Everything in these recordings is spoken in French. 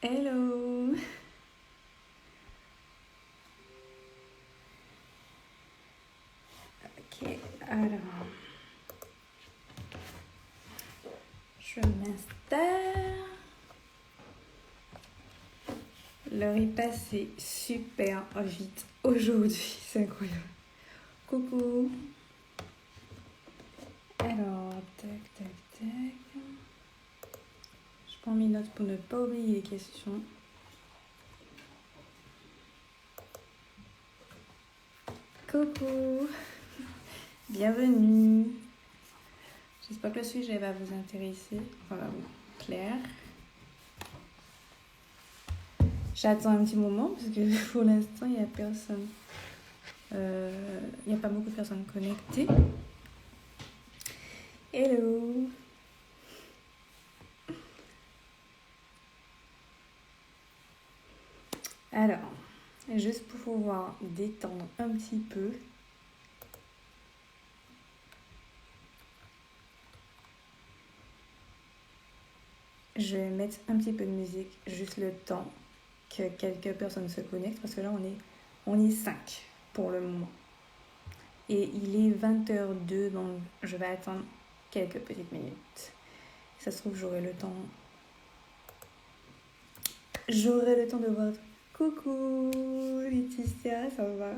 Hello! Ok, alors, je m'installe. L'heure est passée super vite aujourd'hui, c'est incroyable. Coucou! Alors, tac, tac, tac. Je prends mes notes pour ne pas oublier les questions. Coucou! Bienvenue! J'espère que le sujet va vous intéresser. Enfin, va vous plaire. J'attends un petit moment parce que pour l'instant, il n'y a personne. Il n'y a pas beaucoup de personnes connectées. Hello! Alors, juste pour pouvoir détendre un petit peu, je vais mettre un petit peu de musique, juste le temps que quelques personnes se connectent, parce que là, on est 5 pour le moment. Et il est 20h02, donc je vais attendre quelques petites minutes. Ça se trouve, j'aurai le temps. J'aurai le temps de voir. Coucou Laetitia, ça va?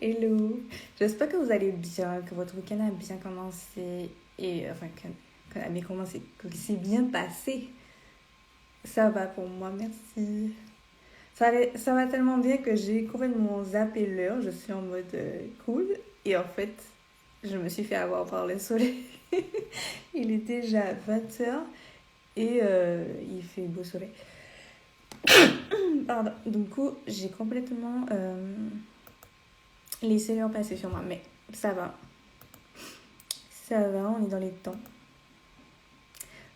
Hello. J'espère que vous allez bien, que votre week-end a bien commencé et enfin que a bien commencé, que c'est bien passé. Ça va pour moi, merci. Ça va tellement bien que j'ai complètement zappé l'heure. Je suis en mode cool et en fait, je me suis fait avoir par le soleil. Il est déjà 20h et il fait beau soleil. Pardon. Du coup, j'ai complètement laissé l'heure passer sur moi, mais ça va. Ça va, on est dans les temps.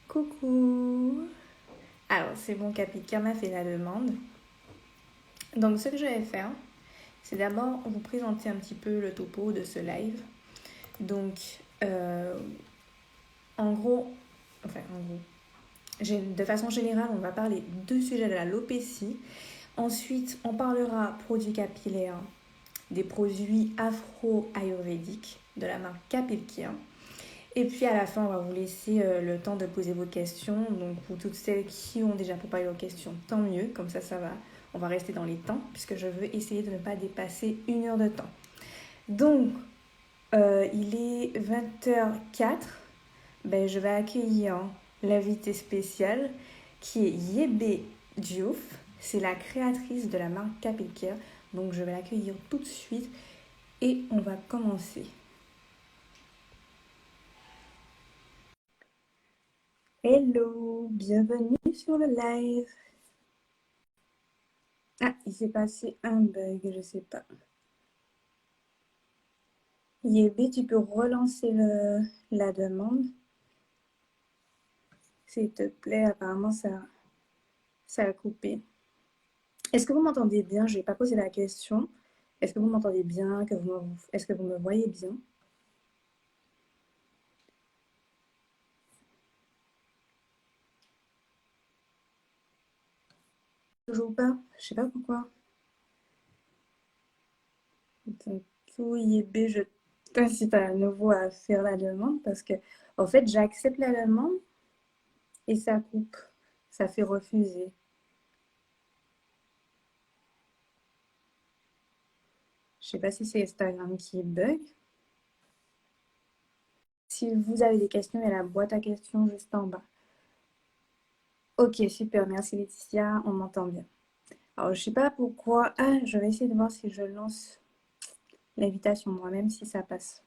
Coucou. Alors, c'est bon, Capika m'a fait la demande. Donc, ce que je vais faire, c'est d'abord vous présenter un petit peu le topo de ce live. Donc, en gros, de façon générale, on va parler deux sujets de l'alopécie. Ensuite, on parlera produits capillaires, des produits afro-ayurvédiques de la marque Capilkia. Et puis à la fin, on va vous laisser le temps de poser vos questions. Donc pour toutes celles qui ont déjà préparé vos questions, tant mieux. Comme ça va. On va rester dans les temps puisque je veux essayer de ne pas dépasser 1 heure de temps. Donc, il est 20h04. Ben, je vais accueillir l'invité spécial qui est Yébé Diouf. C'est la créatrice de la marque Capilcare. Donc je vais l'accueillir tout de suite et on va commencer. Hello, bienvenue sur le live. Ah, il s'est passé un bug, je sais pas. Yébé, tu peux relancer la demande, s'il te plaît. Apparemment, ça a coupé. Est-ce que vous m'entendez bien? Je n'ai pas posé la question. Est-ce que vous m'entendez bien? Est-ce que vous me voyez bien? Toujours pas? Je sais pas pourquoi. Donc, tout Yébé, je t'incite à nouveau à faire la demande parce que, en fait, j'accepte la demande et ça coupe. Ça fait refuser. Je sais pas si c'est Instagram qui bug. Si vous avez des questions, il y a la boîte à questions juste en bas. Ok, super, merci Laetitia, on m'entend bien. Alors, je sais pas pourquoi. Ah, je vais essayer de voir si je lance l'invitation moi-même, si ça passe.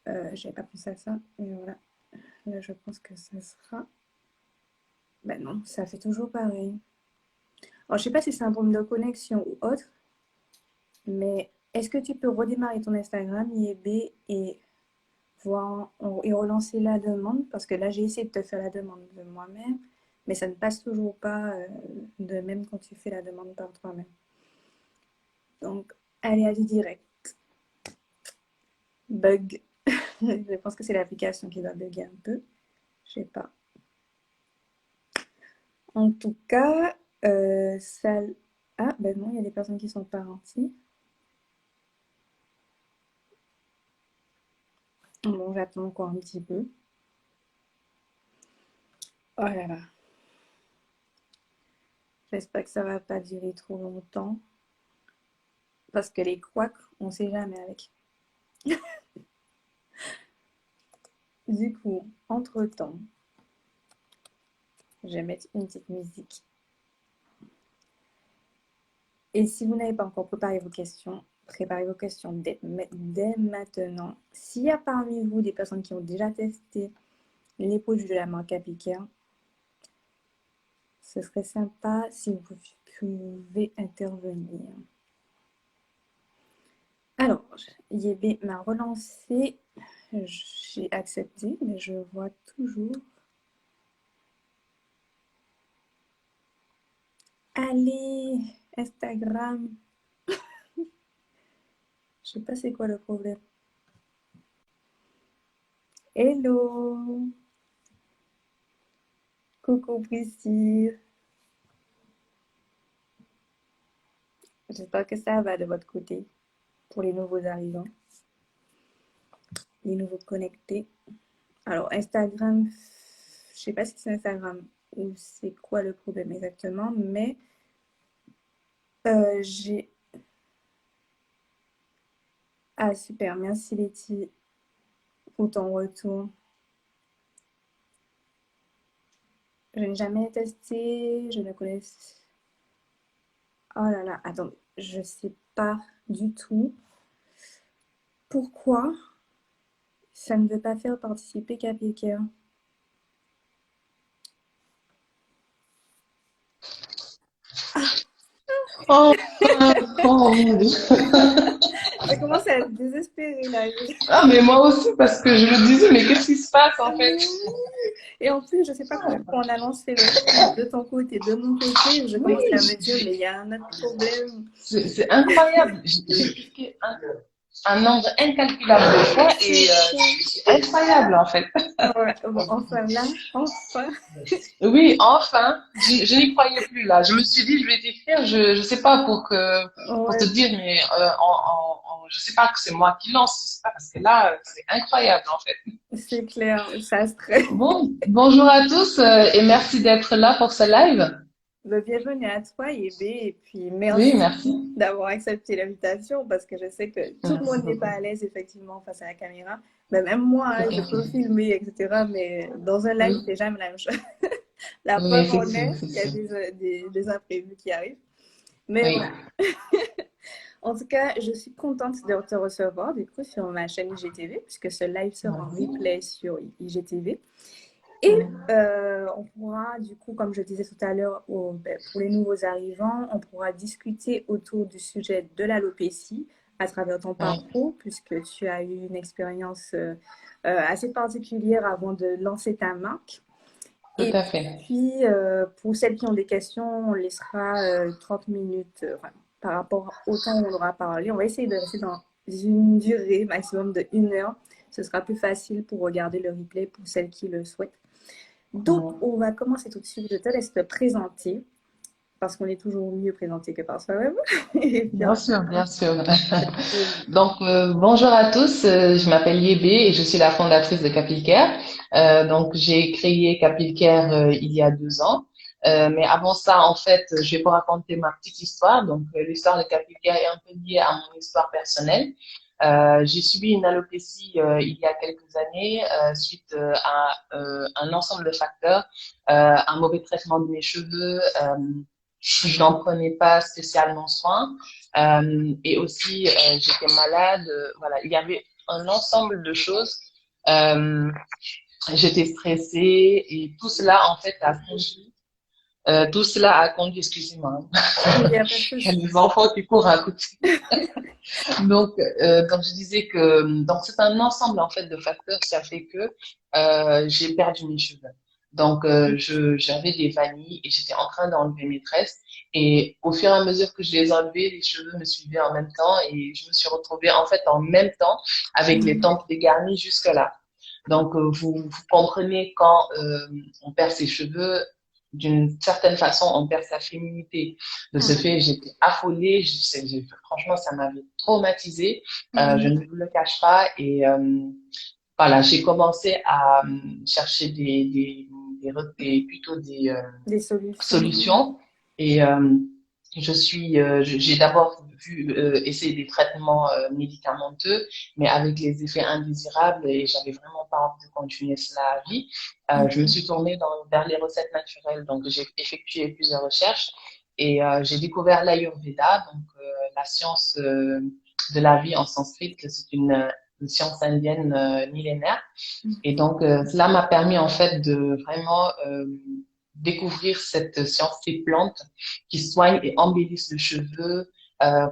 J'avais pas pensé à ça, mais voilà. Là, je pense que ça sera. Ben non, ça fait toujours pareil. Alors, je sais pas si c'est un problème de connexion ou autre, mais est-ce que tu peux redémarrer ton Instagram, IEB, et et relancer la demande? Parce que là, j'ai essayé de te faire la demande de moi-même, mais ça ne passe toujours pas de même quand tu fais la demande par toi-même. Donc, allez à du direct. Bug. Je pense que c'est l'application qui doit bugger un peu. Je sais pas. En tout cas, ça... Ah, ben non, il y a des personnes qui sont parties. Bon, j'attends encore un petit peu. Oh là là. J'espère que ça va pas durer trop longtemps. Parce que les couacs, on sait jamais avec. Du coup, entre-temps, je vais mettre une petite musique. Et si vous n'avez pas encore préparez vos questions dès maintenant. S'il y a parmi vous des personnes qui ont déjà testé les produits de la marque Apicare, ce serait sympa si vous pouvez intervenir. Alors, Yébé m'a relancé. J'ai accepté, mais je vois toujours. Allez, Instagram. Je sais pas c'est quoi le problème. Hello. Coucou Priscille. J'espère que ça va de votre côté pour les nouveaux arrivants, les nouveaux connectés. Alors, Instagram, je sais pas si c'est Instagram ou c'est quoi le problème exactement, mais j'ai... Ah, super, merci Letty pour ton retour. Je n'ai jamais testé, je ne connais... Oh là là, attends, je sais pas du tout pourquoi ça ne veut pas faire participer Capicare. Oh, oh mon Dieu. Je commence à être désespérée là. Ah, mais moi aussi, parce que je me disais, mais qu'est-ce qui se passe en fait? Mais oui. Et en plus, je sais pas combien de fois on a lancé le truc de ton côté, de mon côté. Je Oui, commençais à me dire, mais il y a un autre problème. c'est incroyable. J'ai cliqué un nombre incalculable de fois et c'est incroyable en fait. Ouais, bon, enfin là, enfin. Oui, enfin, je n'y croyais plus là. Je me suis dit, je vais t'écrire, je sais pas pour te Ouais, dire, mais je sais pas que c'est moi qui lance, je sais pas parce que là, c'est incroyable en fait. c'est clair, ça stresse. Bon, bonjour à tous et merci d'être là pour ce live. Bienvenue à toi, Yébé, et puis Oui, merci merci. d'avoir accepté l'invitation parce que je sais que tout le Merci monde n'est pas beaucoup. à l'aise effectivement face à la caméra. Ben, même moi, Tout hein, je à peux fait. filmer, etc. Mais dans un live, Oui, c'est jamais la même chose. La oui, preuve en effectivement, est, il y a effectivement. des imprévus qui arrivent. Mais Oui. voilà. En tout cas, je suis contente de te recevoir du coup sur ma chaîne IGTV, puisque ce live sera en Merci. replay sur IGTV. Et on pourra, du coup, comme je disais tout à l'heure, pour les nouveaux arrivants, on pourra discuter autour du sujet de l'alopécie à travers ton Oui, parcours, puisque tu as eu une expérience assez particulière avant de lancer ta marque. tout Et à fait. puis, pour celles qui ont des questions, on laissera 30 minutes enfin, par rapport au temps où on aura parlé. On va essayer de rester dans une durée maximum de 1 heure. Ce sera plus facile pour regarder le replay pour celles qui le souhaitent. Donc, Mhm. on va commencer tout de suite. Je te laisse te présenter parce qu'on est toujours mieux présenté que par soi-même. Et puis, Bien sûr, bien sûr. euh, Donc, bonjour à tous. Je m'appelle Yébé et je suis la fondatrice de Capilcare. Donc, j'ai créé Capilcare il y a 2 ans. Mais avant ça, en fait, je vais vous raconter ma petite histoire. Donc, l'histoire de Capilcare est un peu liée à mon histoire personnelle. J'ai subi une alopécie il y a quelques années suite à un ensemble de facteurs, un mauvais traitement de mes cheveux. Je n'en prenais pas spécialement soin. Et aussi, j'étais malade. Voilà, il y avait un ensemble de choses. Euh, J'étais stressée et tout cela, en fait, a conduit. Tout cela a conduit, excusez-moi, il n'y a pas de il y a souci. des enfants qui courent à côté. Donc je disais que donc c'est un ensemble en fait de facteurs qui a fait que j'ai perdu mes cheveux. Donc j'avais des vanilles et j'étais en train d'enlever mes tresses et au fur et à mesure que je les enlevais, les cheveux me suivaient en même temps et je me suis retrouvée en fait en même temps avec les tempes dégarnies jusque là. Donc, vous comprenez quand on perd ses cheveux, d'une certaine façon, on perd sa féminité. De ce Mhm. fait, j'étais affolée. Franchement, ça m'avait traumatisée. Je Mhm. ne vous le cache pas. Et voilà, j'ai commencé à chercher plutôt Des solutions. solutions. Et j'ai d'abord vu essayer des traitements médicamenteux, mais avec les effets indésirables, et j'avais vraiment pas envie de continuer cela à vie. Je me Mhm. suis tournée vers les recettes naturelles, donc j'ai effectué plusieurs recherches et j'ai découvert l'Ayurveda, donc la science de la vie en sanskrit. C'est une science indienne millénaire. Et donc, cela m'a permis en fait de vraiment découvrir cette science des plantes qui soignent et embellissent le cheveu,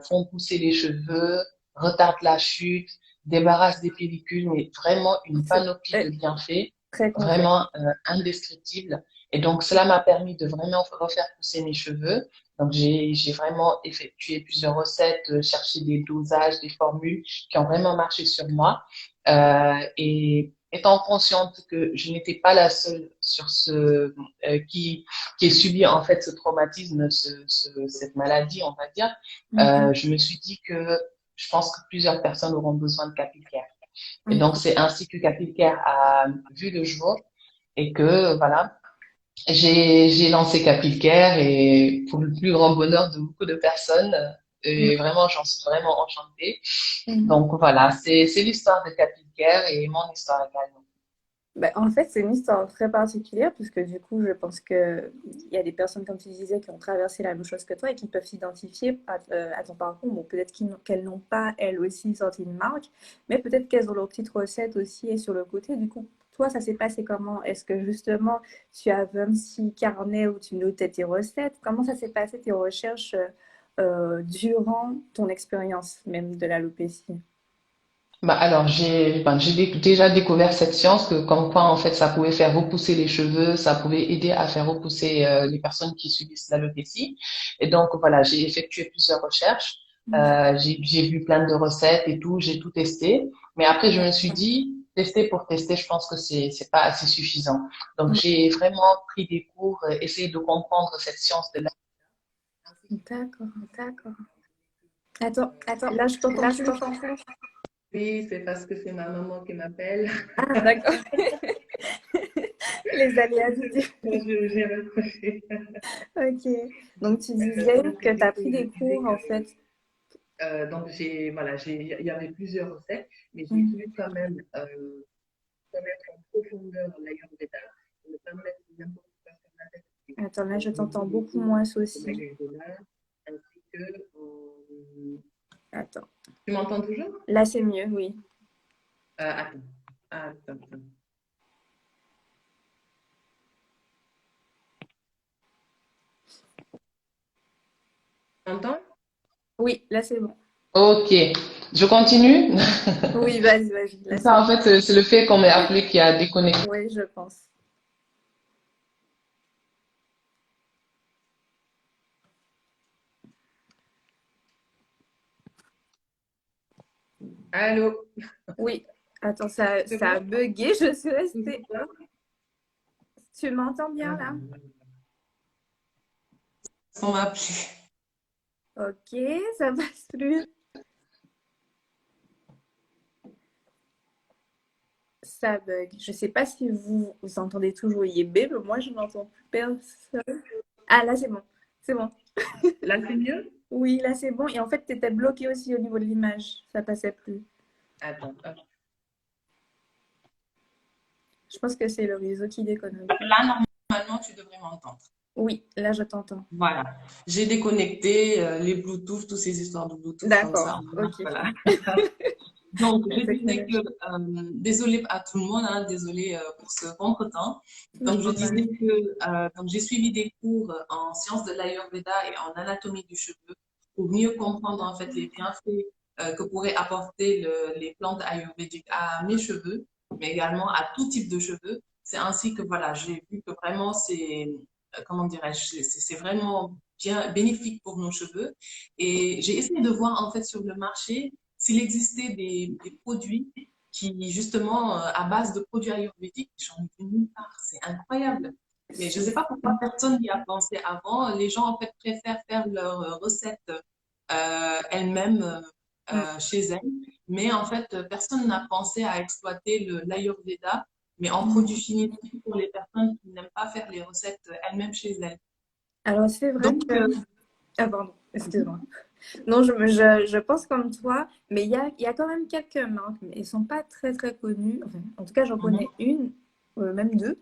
font pousser les cheveux, retardent la chute, débarrassent des pellicules, mais vraiment une C'est panoplie de bienfaits, très complet. vraiment indescriptibles. Et donc, cela m'a permis de vraiment refaire pousser mes cheveux. Donc, j'ai vraiment effectué plusieurs recettes, cherché des dosages, des formules qui ont vraiment marché sur moi. Et étant consciente que je n'étais pas la seule sur qui ait subi en fait ce traumatisme, cette maladie, on va dire, Mhm. je me suis dit que je pense que plusieurs personnes auront besoin de Capilcare. Et donc Ok. c'est ainsi que Capilcare a vu le jour et que voilà, j'ai lancé Capilcare et pour le plus grand bonheur de beaucoup de personnes. Et vraiment, j'en suis vraiment enchantée. Mhm. Donc voilà, c'est l'histoire de Capilcare et mon histoire également. Ben, en fait, c'est une histoire très particulière puisque du coup, je pense qu'il y a des personnes, comme tu disais, qui ont traversé la même chose que toi et qui peuvent s'identifier à ton parcours. Bon, peut-être qu'elles n'ont pas, elles aussi, sorti une marque, mais peut-être qu'elles ont leur petite recette aussi et sur le côté. Du coup, toi, ça s'est passé comment? Est-ce que justement, tu avais un petit carnet où tu notais tes recettes? Comment ça s'est passé tes recherches durant ton expérience même de l'alopécie? Bah alors déjà découvert cette science que comme quoi en fait ça pouvait faire repousser les cheveux, ça pouvait aider à faire repousser les personnes qui subissent l'alopécie. Et donc voilà, j'ai effectué plusieurs recherches, j'ai vu plein de recettes et tout, j'ai tout testé. Mais après je me suis dit tester pour tester, je pense que c'est pas assez suffisant. Donc j'ai vraiment pris des cours, essayé de comprendre cette science de la. D'accord, d'accord. Attends, Attends, là, je t'entends là je plus. t'entends plus. Oui, c'est parce que c'est ma maman qui m'appelle. Ah, d'accord. Les aléas du direct. J'ai raccroché. Ok. Donc, tu disais Donc, que tu du as coup, pris je des disais cours, en fait. donc voilà, il y avait plusieurs recettes, mais j'ai Mhm. voulu quand même connaître en profondeur l'Ayurveda, et ne pas mettre n'importe quoi sur la tête. Attends, là, Donc, je je me t'entends suis beaucoup beaucoup moins de aussi. l'Ayurveda, ainsi que, Attends. tu m'entends toujours? Là, c'est mieux, oui. Attends, attends. Tu m'entends? Oui, là, c'est bon. Ok, je continue. Oui, vas-y, vas-y. Là, c'est Ça, en bon. fait, c'est le fait qu'on m'ait appelé qui a déconnecté. Oui, je pense. Allô, Oui. Attends, ça, c'est ça a bon? bugué. Je suis Toujours restée. là? Tu m'entends bien, là? Ah, on m'a appelé. Ok, ça passe plus. Ça bug. Je sais pas si vous entendez toujours Yébé, mais moi, je n'entends plus personne. Ah, là, c'est bon. C'est bon. Là, c'est mieux? Oui, là, c'est bon. Et en fait, tu étais bloqué aussi au niveau de l'image. Ça passait plus. Attends, hop. Je pense que c'est le réseau qui déconne un peu. Là, normalement, tu devrais m'entendre. Oui, là, je t'entends. Voilà. J'ai déconnecté les Bluetooth, toutes ces histoires de Bluetooth comme D'accord. ça. Ok. Voilà. Donc, La je disais que, technologie. désolée à tout le monde, hein, désolée pour ce contretemps. Donc, je disais Normal. que donc j'ai suivi des cours en sciences de l'Ayurveda et en anatomie du cheveu pour mieux comprendre en fait les bienfaits que pourraient apporter les plantes ayurvédiques à mes cheveux, mais également à tout type de cheveux. C'est ainsi que voilà, j'ai vu que vraiment comment dirais-je, c'est vraiment bien bénéfique pour nos cheveux. Et j'ai essayé de voir en fait sur le marché s'il existait des produits qui justement, à base de produits ayurvédiques, j'en ai vu nulle part. C'est incroyable. Mais je ne sais pas pourquoi personne n'y a pensé avant. Les gens, en fait, préfèrent faire leurs recettes elles-mêmes chez elles. Mais en fait, personne n'a pensé à exploiter l'Ayurveda, mais en produit fini pour les personnes qui n'aiment pas faire les recettes elles-mêmes chez elles. Alors, c'est vrai Donc, que... Ah, pardon, excuse-moi. Non, je pense comme toi, mais il y a quand même quelques marques, mais elles sont pas très très connues. Enfin, en tout cas, j'en mhm, connais une, même deux,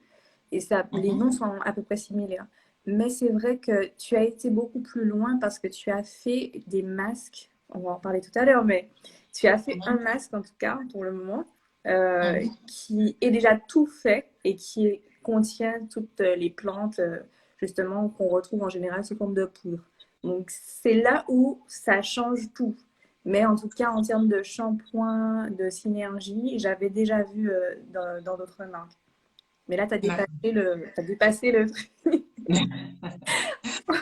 et ça, les mhm, noms sont à peu près similaires. Mais c'est vrai que tu as été beaucoup plus loin parce que tu as fait des masques. On va en parler tout à l'heure, mais tu as fait un mhm, masque en tout cas pour le moment, mhm. qui est déjà tout fait et qui contient toutes les plantes justement qu'on retrouve en général sous forme de poudre. Donc c'est là où ça change tout. Mais en tout cas, en termes de shampoing, de synergie, j'avais déjà vu dans d'autres marques. Mais là, tu as dépassé D'accord. t'as dépassé le truc.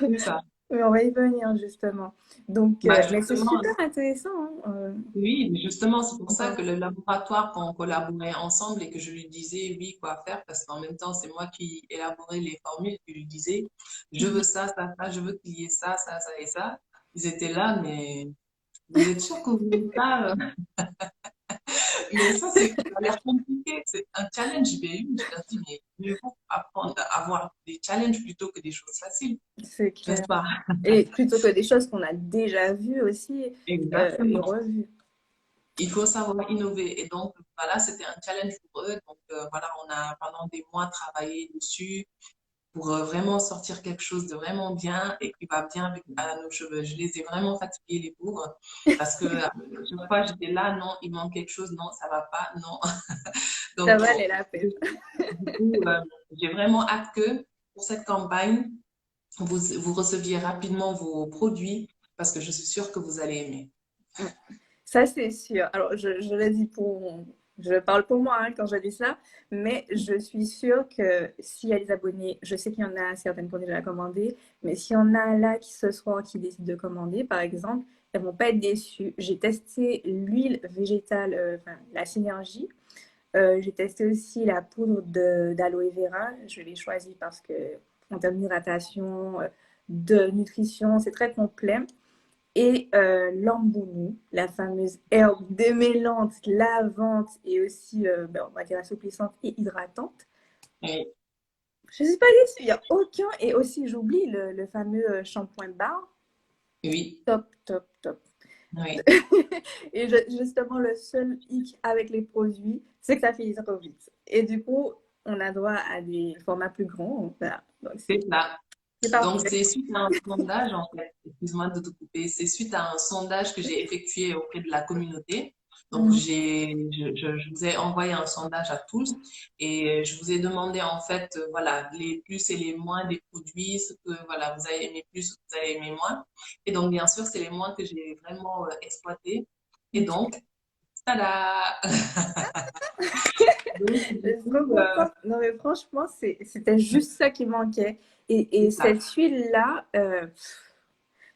C'est ça. Mais on va y venir justement. Donc, Bah, mais c'est justement, super intéressant, hein, oui, mais justement, c'est pour ça ouais. que le laboratoire, quand on collaborait ensemble et que je lui disais, oui, quoi faire, parce qu'en même temps, c'est moi qui élaborais les formules, je lui disais, je veux ça, ça, ça, je veux qu'il y ait ça, ça, ça et ça. Ils étaient là, mais vous êtes sûr que vous voulez ça? Mais ça, ça a l'air compliqué. C'est un challenge BU. Je leur dis, mais mieux vaut apprendre à avoir des challenges plutôt que des choses faciles, C'est n'est-ce clair. pas? Et plutôt que des choses qu'on a déjà vues aussi et Exactement. revues. Il faut savoir innover. Et donc, voilà, c'était un challenge pour eux. Donc, voilà, on a pendant des mois travaillé dessus pour vraiment sortir quelque chose de vraiment bien et qui va bien avec à nos cheveux. Je les ai vraiment fatigués, les pauvres, parce que chaque fois, j'étais là, non, il manque quelque chose, non, ça va pas, non. Ça Donc, bon, valait la peine. du coup, j'ai vraiment hâte que pour cette campagne, vous receviez rapidement vos produits parce que je suis sûre que vous allez aimer. Ça, c'est sûr. Alors, je le dis je parle pour moi hein, quand je dis ça, mais je suis sûre que s'il y a des abonnés, je sais qu'il y en a certaines qui ont déjà commandé, mais s'il y en a là qui ce soir qui décident de commander, par exemple, elles vont pas être déçues. J'ai testé l'huile végétale, enfin, la synergie. J'ai testé aussi la poudre d'aloe vera. Je l'ai choisie parce que en termes d'hydratation, de nutrition, c'est très complet. Et l'ambounou, la fameuse herbe démêlante, lavante et aussi, on va dire, assouplissante et hydratante. Et Je ne suis pas déçue, il n'y a aucun. Et aussi, j'oublie le fameux shampoing bar. oui, Top, top, top. oui. Et justement, le seul hic avec les produits, c'est que ça finit trop vite. Et du coup, on a droit à des formats plus grands. Voilà. Donc, C'est c'est ça. Donc, parfait. c'est suite à un sondage, en fait, excuse-moi de te couper, c'est suite à un sondage que j'ai effectué auprès de la communauté. Donc, Mhm. je vous ai envoyé un sondage à tous et je vous ai demandé, en fait, voilà, les plus et les moins des produits, ce que, voilà, vous avez aimé plus, ce que vous avez aimé moins. Et donc, bien sûr, c'est les moins que j'ai vraiment exploités. Et donc, tada! Donc, Je du suis trop coup, contente. Non, mais franchement, c'était juste ça qui manquait. Et c'est ça. cette huile-là,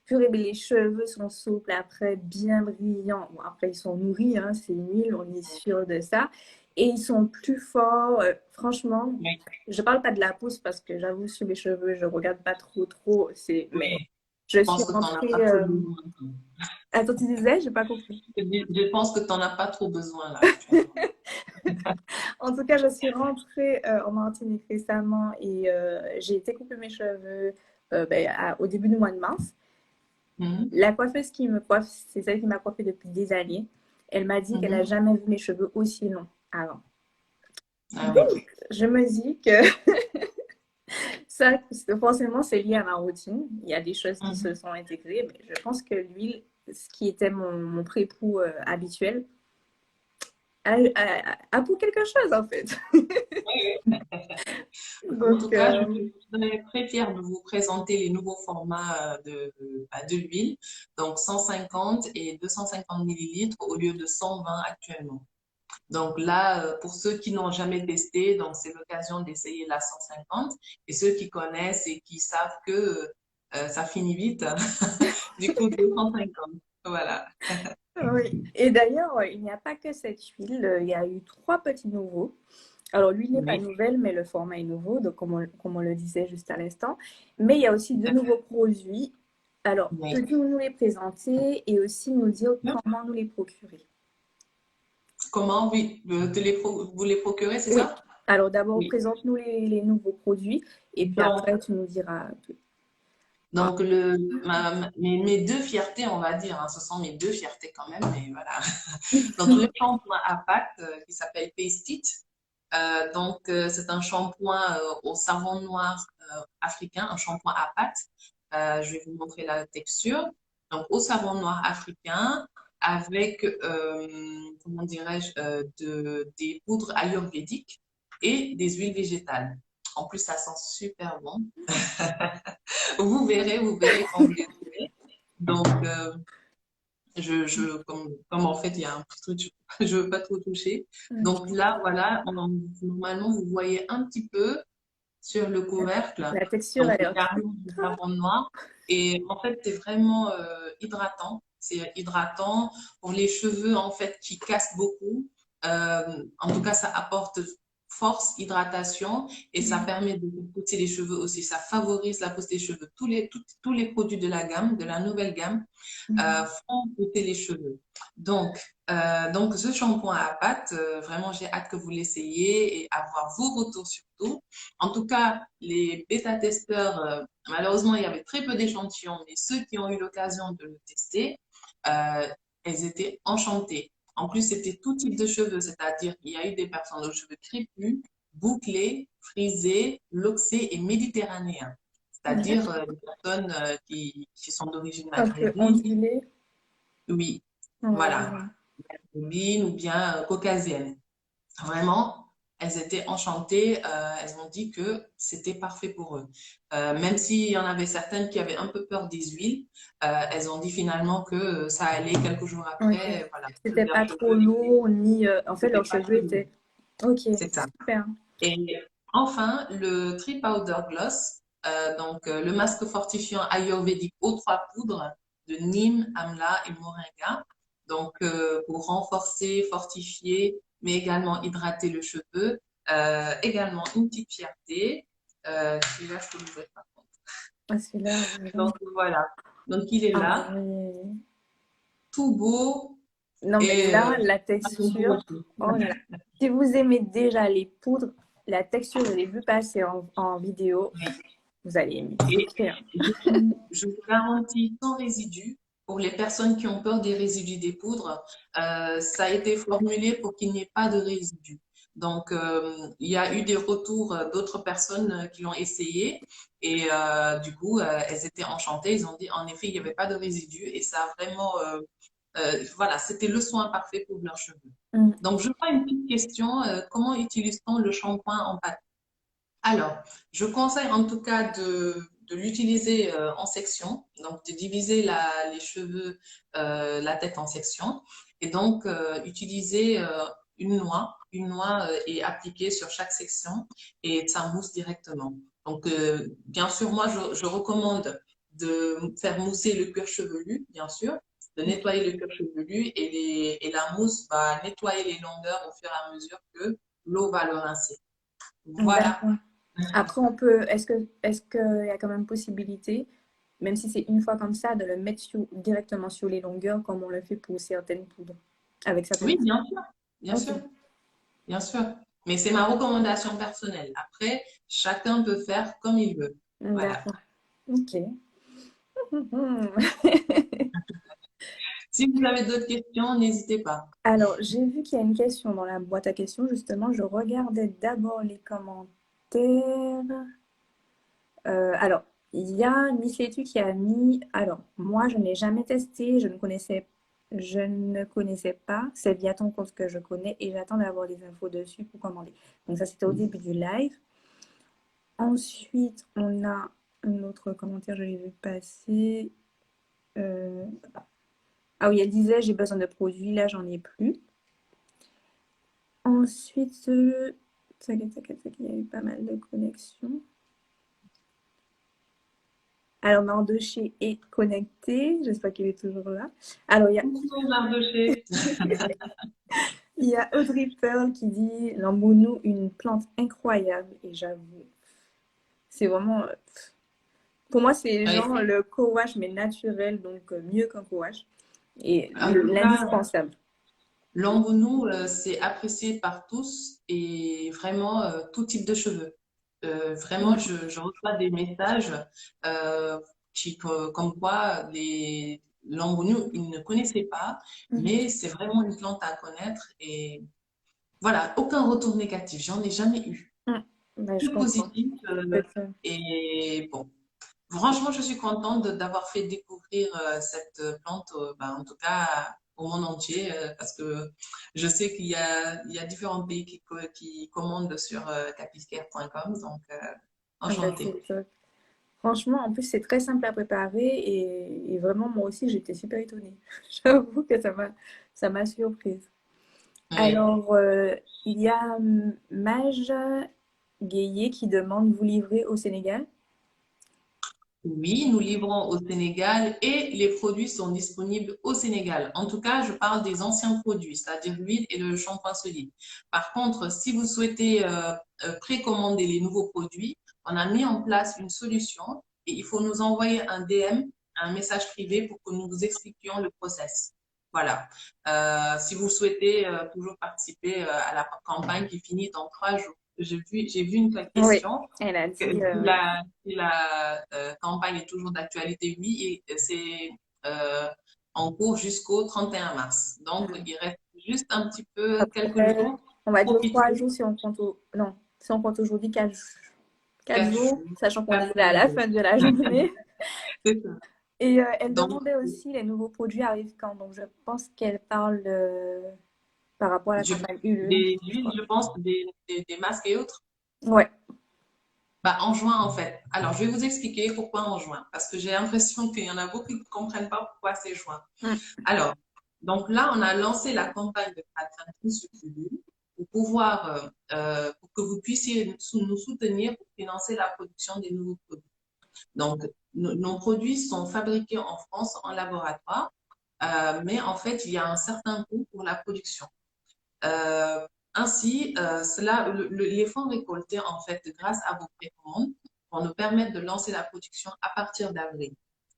purée, mais les cheveux sont souples après, bien brillants. Bon, après, ils sont nourris, hein, c'est une huile, on est sûr de ça. Et ils sont plus forts. Franchement, Oui, je parle pas de la pousse parce que j'avoue, sur mes cheveux, je regarde pas trop, trop. Mais oui. je Je suis pense que tu n'en as rentrée. pas trop besoin. Attends, tu disais, j'ai pas compris. Je pense que tu n'en as pas trop besoin là actuellement. En tout cas, je suis rentrée en Martinique récemment et j'ai été couper mes cheveux au début du mois de mars. Mhm. La coiffeuse qui me coiffe, c'est celle qui m'a coiffée depuis des années. Elle m'a dit qu'elle n'a Mhm. jamais vu mes cheveux aussi longs avant. Ah oui. Donc, je me dis que ça, forcément, c'est lié à ma routine. Il y a des choses qui se Mhm. sont intégrées, mais je pense que l'huile, ce qui était mon pré-pou habituel, a pour quelque chose en fait. En Donc, tout cas, je serais très fière de vous présenter les nouveaux formats de l'huile. Donc 150 et 250 millilitres au lieu de 120 actuellement. Donc là, pour ceux qui n'ont jamais testé, donc c'est l'occasion d'essayer la 150. Et ceux qui connaissent et qui savent que ça finit vite, du coup 250. Voilà. Oui. Et d'ailleurs, il n'y a pas que cette huile, il y a eu trois petits nouveaux. Alors, l'huile n'est pas Oui, nouvelle, mais le format est nouveau, donc comme on le disait juste à l'instant. Mais il y a aussi deux nouveaux produits. Alors, oui. peux-tu nous les présenter et aussi nous dire comment nous les procurer? Comment, oui, vous les procurez, c'est Oui. ça? Alors, d'abord, Oui. présente-nous les nouveaux produits et puis Donc, après, tu nous diras tout. Ah, donc mes deux fiertés, on va dire, hein, ce sont mes deux fiertés quand même, mais voilà. Donc, le shampoing à pâte qui s'appelle Paste It. C'est un shampoing au savon noir africain, un shampoing à pâte. Je vais vous montrer la texture. Donc, au savon noir africain, avec, comment dirais-je, des poudres ayurvédiques et des huiles végétales. En plus, ça sent super bon. Vous verrez quand vous les trouvez. Donc, comme en fait, il y a un petit truc, je veux pas trop toucher. Donc ok. là, voilà, normalement, vous voyez un petit peu sur le couvercle. La texture a Donc, c'est l'air carrément du savon noir. Et en fait, c'est vraiment hydratant. C'est hydratant pour les cheveux, en fait, qui cassent beaucoup. En tout cas, ça apporte force, hydratation et ça permet de pousser les cheveux aussi. Ça favorise la pousse des cheveux. Tous les produits de la gamme, de la nouvelle gamme, font pousser les cheveux. Donc ce shampoing à pâte, vraiment, j'ai hâte que vous l'essayiez et avoir vos retours surtout. En tout cas, les bêta-testeurs, malheureusement, il y avait très peu d'échantillons, mais ceux qui ont eu l'occasion de le tester, euh, elles étaient enchantées. En plus, c'était tout type de cheveux, c'est-à-dire qu'il y a eu des personnes aux cheveux crépus, bouclés, frisés, loxés et méditerranéens. C'est-à-dire des personnes qui sont d'origine un peu maghrébine, ondulé. oui, Ouais, je voilà, vois. maghrébine ou bien caucasienne. Vraiment, elles étaient enchantées. Elles ont dit que c'était parfait pour eux. Même s'il y en avait certaines qui avaient un peu peur des huiles, elles ont dit finalement que ça allait quelques jours Ok. après. Voilà, C'était leurs pas trop cheveux étaient, lourd, ni. En fait, c'était leurs pas cheveux trop lourd. étaient. Ok, C'est ça. super. Et enfin, le Tree Powder Gloss, le masque fortifiant ayurvédique aux trois poudres de Nîmes, Amla et Moringa. Pour renforcer, fortifier, mais également hydrater le cheveu. Également une petite fierté. Celui-là, je peux l'ouvrir pas. Ah, celui-là, Donc voilà. Donc il est ah là, oui. tout beau Non, mais et là, la pas trop texture, aussi. oh là là. Si vous aimez déjà les poudres, la texture, je l'ai vu passer en vidéo, vous allez aimer, c'est Et clair. je vous garantis sans résidus. Pour les personnes qui ont peur des résidus des poudres, ça a été formulé pour qu'il n'y ait pas de résidus. Il y a eu des retours d'autres personnes qui l'ont essayé et du coup, elles étaient enchantées. Ils ont dit, en effet, il n'y avait pas de résidus et ça a vraiment, voilà, c'était le soin parfait pour leurs cheveux. Mm. Donc, je vois une petite question, comment utilise-t-on le shampoing en pâte? Alors, je conseille en tout cas de l'utiliser en section, donc de diviser les cheveux, la tête en sections, et donc utiliser une noix et appliquer sur chaque section et ça mousse directement. Bien sûr, moi, je recommande de faire mousser le cuir chevelu, bien sûr, de nettoyer le cuir chevelu et la mousse va nettoyer les longueurs au fur et à mesure que l'eau va le rincer. Voilà. D'accord. Après, on peut, est-ce qu'il y a quand même possibilité, même si c'est une fois comme ça, de le mettre directement sur les longueurs, comme on le fait pour certaines poudres, avec certaines Oui, poudres. bien Ok. sûr, bien sûr. Mais c'est ma recommandation personnelle. Après, chacun peut faire comme il veut. Voilà. D'accord. Ok. Si vous avez d'autres questions, n'hésitez pas. Alors, j'ai vu qu'il y a une question dans la boîte à questions, justement. Je regardais d'abord les commentaires. Alors, il y a Miss Letu qui a mis. Alors, moi, je n'ai jamais testé, je ne connaissais pas. C'est via ton compte que je connais et j'attends d'avoir les infos dessus pour commander. Donc, ça, c'était au début du live. Ensuite, on a un autre commentaire, je l'ai vu passer. Euh, Ah oui, elle disait j'ai besoin de produits, là, j'en ai plus. Ensuite, tac, tac, tac, tac, il y a eu pas mal de connexions. Alors, Mardoché est connecté. J'espère qu'il est toujours là. Alors, Bonjour Mardoché. il y a Audrey Pearl qui dit l'ambounou, une plante incroyable. Et j'avoue, c'est vraiment. Pour moi, c'est Oui. genre le co-wash, mais naturel, donc mieux qu'un co-wash. Et En tout cas, l'indispensable. l'ambounou, c'est apprécié par tous et vraiment tout type de cheveux. Vraiment, Mm. je reçois des messages euh, comme quoi l'ambounou, ils ne connaissaient pas, Mhm. mais c'est vraiment une plante à connaître et voilà, aucun retour négatif. J'en ai jamais eu. Mm. Ben, je Tout comprends. positif C'est ça. et bon. Franchement, je suis contente d'avoir fait découvrir cette plante, ben, en tout cas au monde entier, parce que je sais il y a différents pays qui commandent sur capiscare.com, donc Ah ben, enchantée. c'est top. Franchement, en plus, c'est très simple à préparer et vraiment, moi aussi, j'étais super étonnée. J'avoue que ça m'a surprise. Oui. Alors, il y a Maj Gueye qui demande, vous livrez au Sénégal? Oui, nous livrons au Sénégal et les produits sont disponibles au Sénégal. En tout cas, je parle des anciens produits, c'est-à-dire l'huile et le shampoing solide. Par contre, si vous souhaitez précommander les nouveaux produits, on a mis en place une solution et il faut nous envoyer un DM, un message privé pour que nous vous expliquions le process. Voilà. Si vous souhaitez toujours participer à la campagne qui finit dans 3 jours. J'ai vu une Oui, question elle a que dit, si la campagne est toujours d'actualité, oui, et c'est euh, en cours jusqu'au 31 mars. Donc, il reste juste un petit peu quelques après, jours on pour va dire profiter. 3 jours si on compte non, si on compte aujourd'hui 4 jours, 4 jours, sachant qu'on est 4 à la jours. fin de la journée. C'est ça. Et elle Donc, demandait aussi les nouveaux produits arrivent quand. Donc je pense qu'elle parle par rapport à la campagne Ulule, des je huiles, crois. je pense, des masques et autres. Ouais. Bah, en juin, en fait. Alors, je vais vous expliquer pourquoi en juin. Parce que j'ai l'impression qu'il y en a beaucoup qui ne comprennent pas pourquoi c'est juin. Mm. Alors, donc là, on a lancé la campagne de crowdfunding sur Ulule pour pouvoir, pour que vous puissiez nous soutenir pour financer la production des nouveaux produits. Donc, nos produits sont fabriqués en France en laboratoire, mais en fait, il y a un certain coût pour la production. Euh, Ainsi, les fonds récoltés en fait grâce à vos précommandes vont nous permettre de lancer la production à partir d'avril.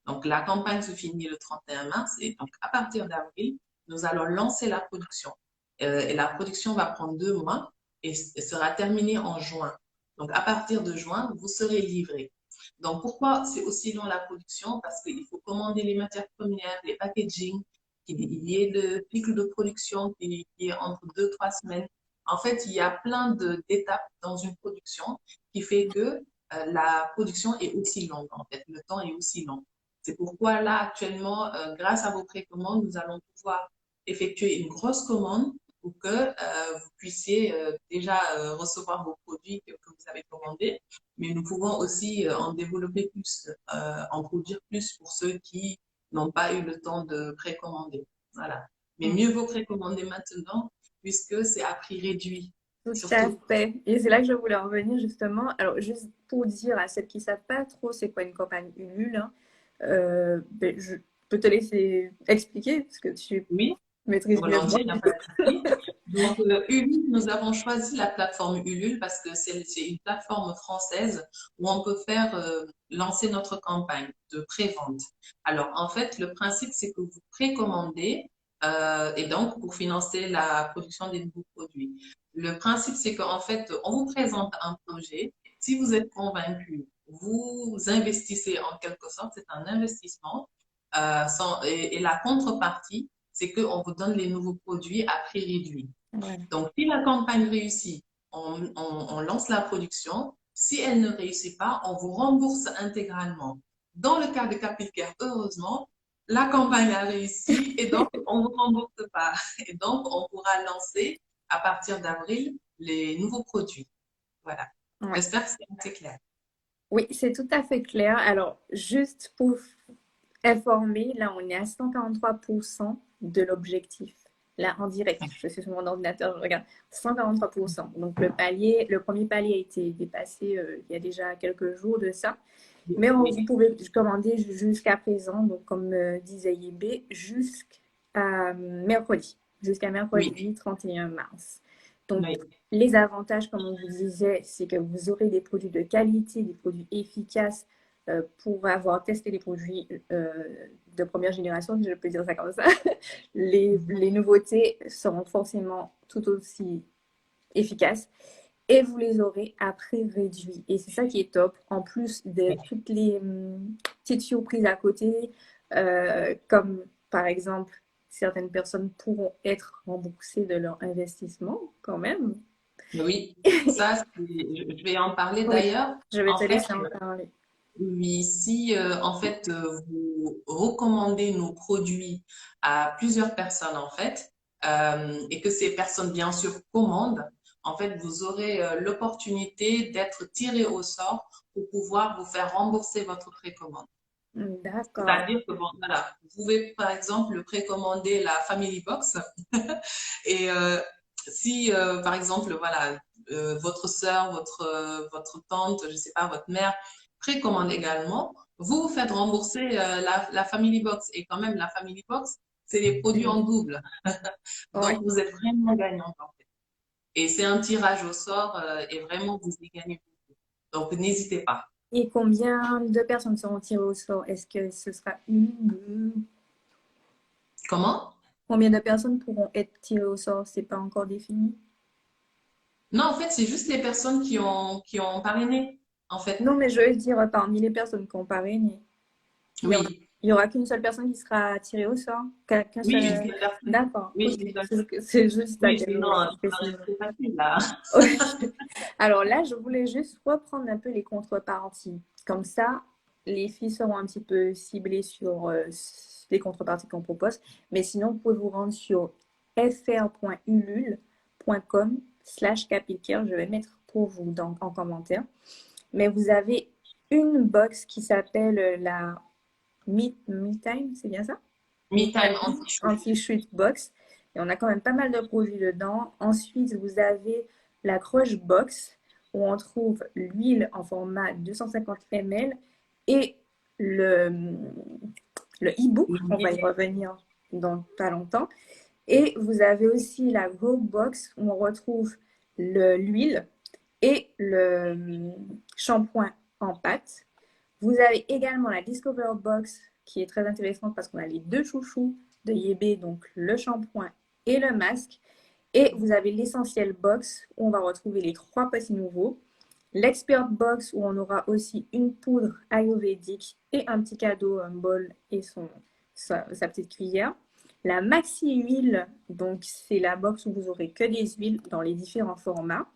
Donc, la campagne se finit le 31 mars et donc à partir d'avril, nous allons lancer la production. Et la production va prendre 2 mois et sera terminée en juin. Donc, à partir de juin, vous serez livré. Donc, pourquoi c'est aussi long la production? Parce qu'il faut commander les matières premières, les packaging, il y ait le cycle de production qui est entre 2, 3 semaines. En fait, il y a plein d'étapes dans une production qui fait que la production est aussi longue, en fait. Le temps est aussi long. C'est pourquoi là, actuellement, grâce à vos précommandes, nous allons pouvoir effectuer une grosse commande pour que vous puissiez déjà recevoir vos produits que vous avez commandés. Mais nous pouvons aussi en développer plus, en produire plus pour ceux qui n'ont pas eu le temps de précommander. Voilà. Mais Mm. mieux vaut précommander maintenant puisque c'est à prix réduit, Tout à surtout. fait. Et c'est là que je voulais en venir justement. Alors, juste pour dire à celles qui ne savent pas trop c'est quoi une campagne Ulule, hein, ben, je peux te laisser expliquer parce que tu Oui, maîtrises mieux que moi. volontiers, il n'y a pas de souci. Donc, Ulule, nous avons choisi la plateforme Ulule parce que c'est une plateforme française où on peut faire lancer notre campagne de pré-vente. Alors, en fait, le principe, c'est que vous précommandez et donc pour financer la production des nouveaux produits. Le principe, c'est qu'en fait, on vous présente un projet. Si vous êtes convaincu, vous investissez en quelque sorte, c'est un investissement. Et la contrepartie, c'est qu'on vous donne les nouveaux produits à prix réduit. Voilà. Donc, si la campagne réussit, on lance la production. Si elle ne réussit pas, on vous rembourse intégralement. Dans le cas de Capilcare, heureusement, la campagne a réussi et donc on ne vous rembourse pas. Et donc, on pourra lancer à partir d'avril les nouveaux produits. Voilà. Ouais. J'espère que c'est assez clair. Oui, c'est tout à fait clair. Alors, juste pour informer, là, on est à 143% de l'objectif. Là, en direct, je suis sur mon ordinateur, je regarde 143%. Donc, le premier palier a été dépassé il y a déjà quelques jours de ça. Mais vous Oui, pouvez commander jusqu'à présent, donc comme disait Yébé, jusqu'à mercredi, jusqu'à oui, mercredi 31 mars. Donc, oui, les avantages, comme on vous disait, c'est que vous aurez des produits de qualité, des produits efficaces pour avoir testé les produits de première génération, si je peux dire ça comme ça. Les nouveautés seront forcément tout aussi efficaces et vous les aurez à prix réduit. Et c'est ça qui est top, en plus de oui. toutes les petites surprises à côté, comme par exemple, certaines personnes pourront être remboursées de leur investissement quand même. Oui, ça, je vais en parler Oui, d'ailleurs. je vais En te fait, laisser en parler. oui, si en fait vous recommandez nos produits à plusieurs personnes en fait, et que ces personnes bien sûr commandent, en fait vous aurez l'opportunité d'être tiré au sort pour pouvoir vous faire rembourser votre précommande. D'accord. C'est-à-dire que bon, voilà, vous pouvez par exemple précommander la Family Box et si par exemple voilà votre sœur, votre tante, je sais pas, votre mère précommande également, vous vous faites rembourser la Family Box et quand même la Family Box c'est des produits en double. Ouais. Donc vous êtes vraiment gagnant en fait. Et c'est un tirage au sort et vraiment vous y gagnez beaucoup. Donc n'hésitez pas. Et combien de personnes seront tirées au sort? Est-ce que ce sera une, deux? Comment? Combien de personnes pourront être tirées au sort? C'est pas encore défini. Non, en fait, c'est juste les personnes qui ont parrainé, en fait. Non, mais je veux dire, parmi les personnes qui ont parrainé, il y aura, Oui, il y aura qu'une seule personne qui sera tirée au sort. Qu'un oui, une seul. seule personne. D'accord, Oui, ok. une seule. C'est juste ça Oui, que je sinon, voulais ça préciser. reste très facile, là. Ok. Alors là, je voulais juste reprendre un peu les contreparties. Comme ça, les filles seront un petit peu ciblées sur les contreparties qu'on propose. Mais sinon, vous pouvez vous rendre sur fr.ulule.com/capilcare. Je vais le mettre pour vous en commentaire. Mais vous avez une box qui s'appelle la Me Time, c'est bien ça? Me Me time Time anti-shoot. Anti-Shoot Box. Et on a quand même pas mal de produits dedans. Ensuite, vous avez la Crush Box où on trouve l'huile en format 250 ml et le, le e-book. On va y revenir dans pas longtemps. Et vous avez aussi la Grow Box où on retrouve l'huile et le shampoing en pâte. Vous avez également la Discover Box qui est très intéressante parce qu'on a les deux chouchous de Yébé, donc le shampoing et le masque. Et vous avez l'Essentiel Box où on va retrouver les trois petits nouveaux. L'Expert Box où on aura aussi une poudre ayurvédique et un petit cadeau, un bol et sa petite cuillère. La Maxi Huile, donc c'est la box où vous aurez que des huiles dans les différents formats.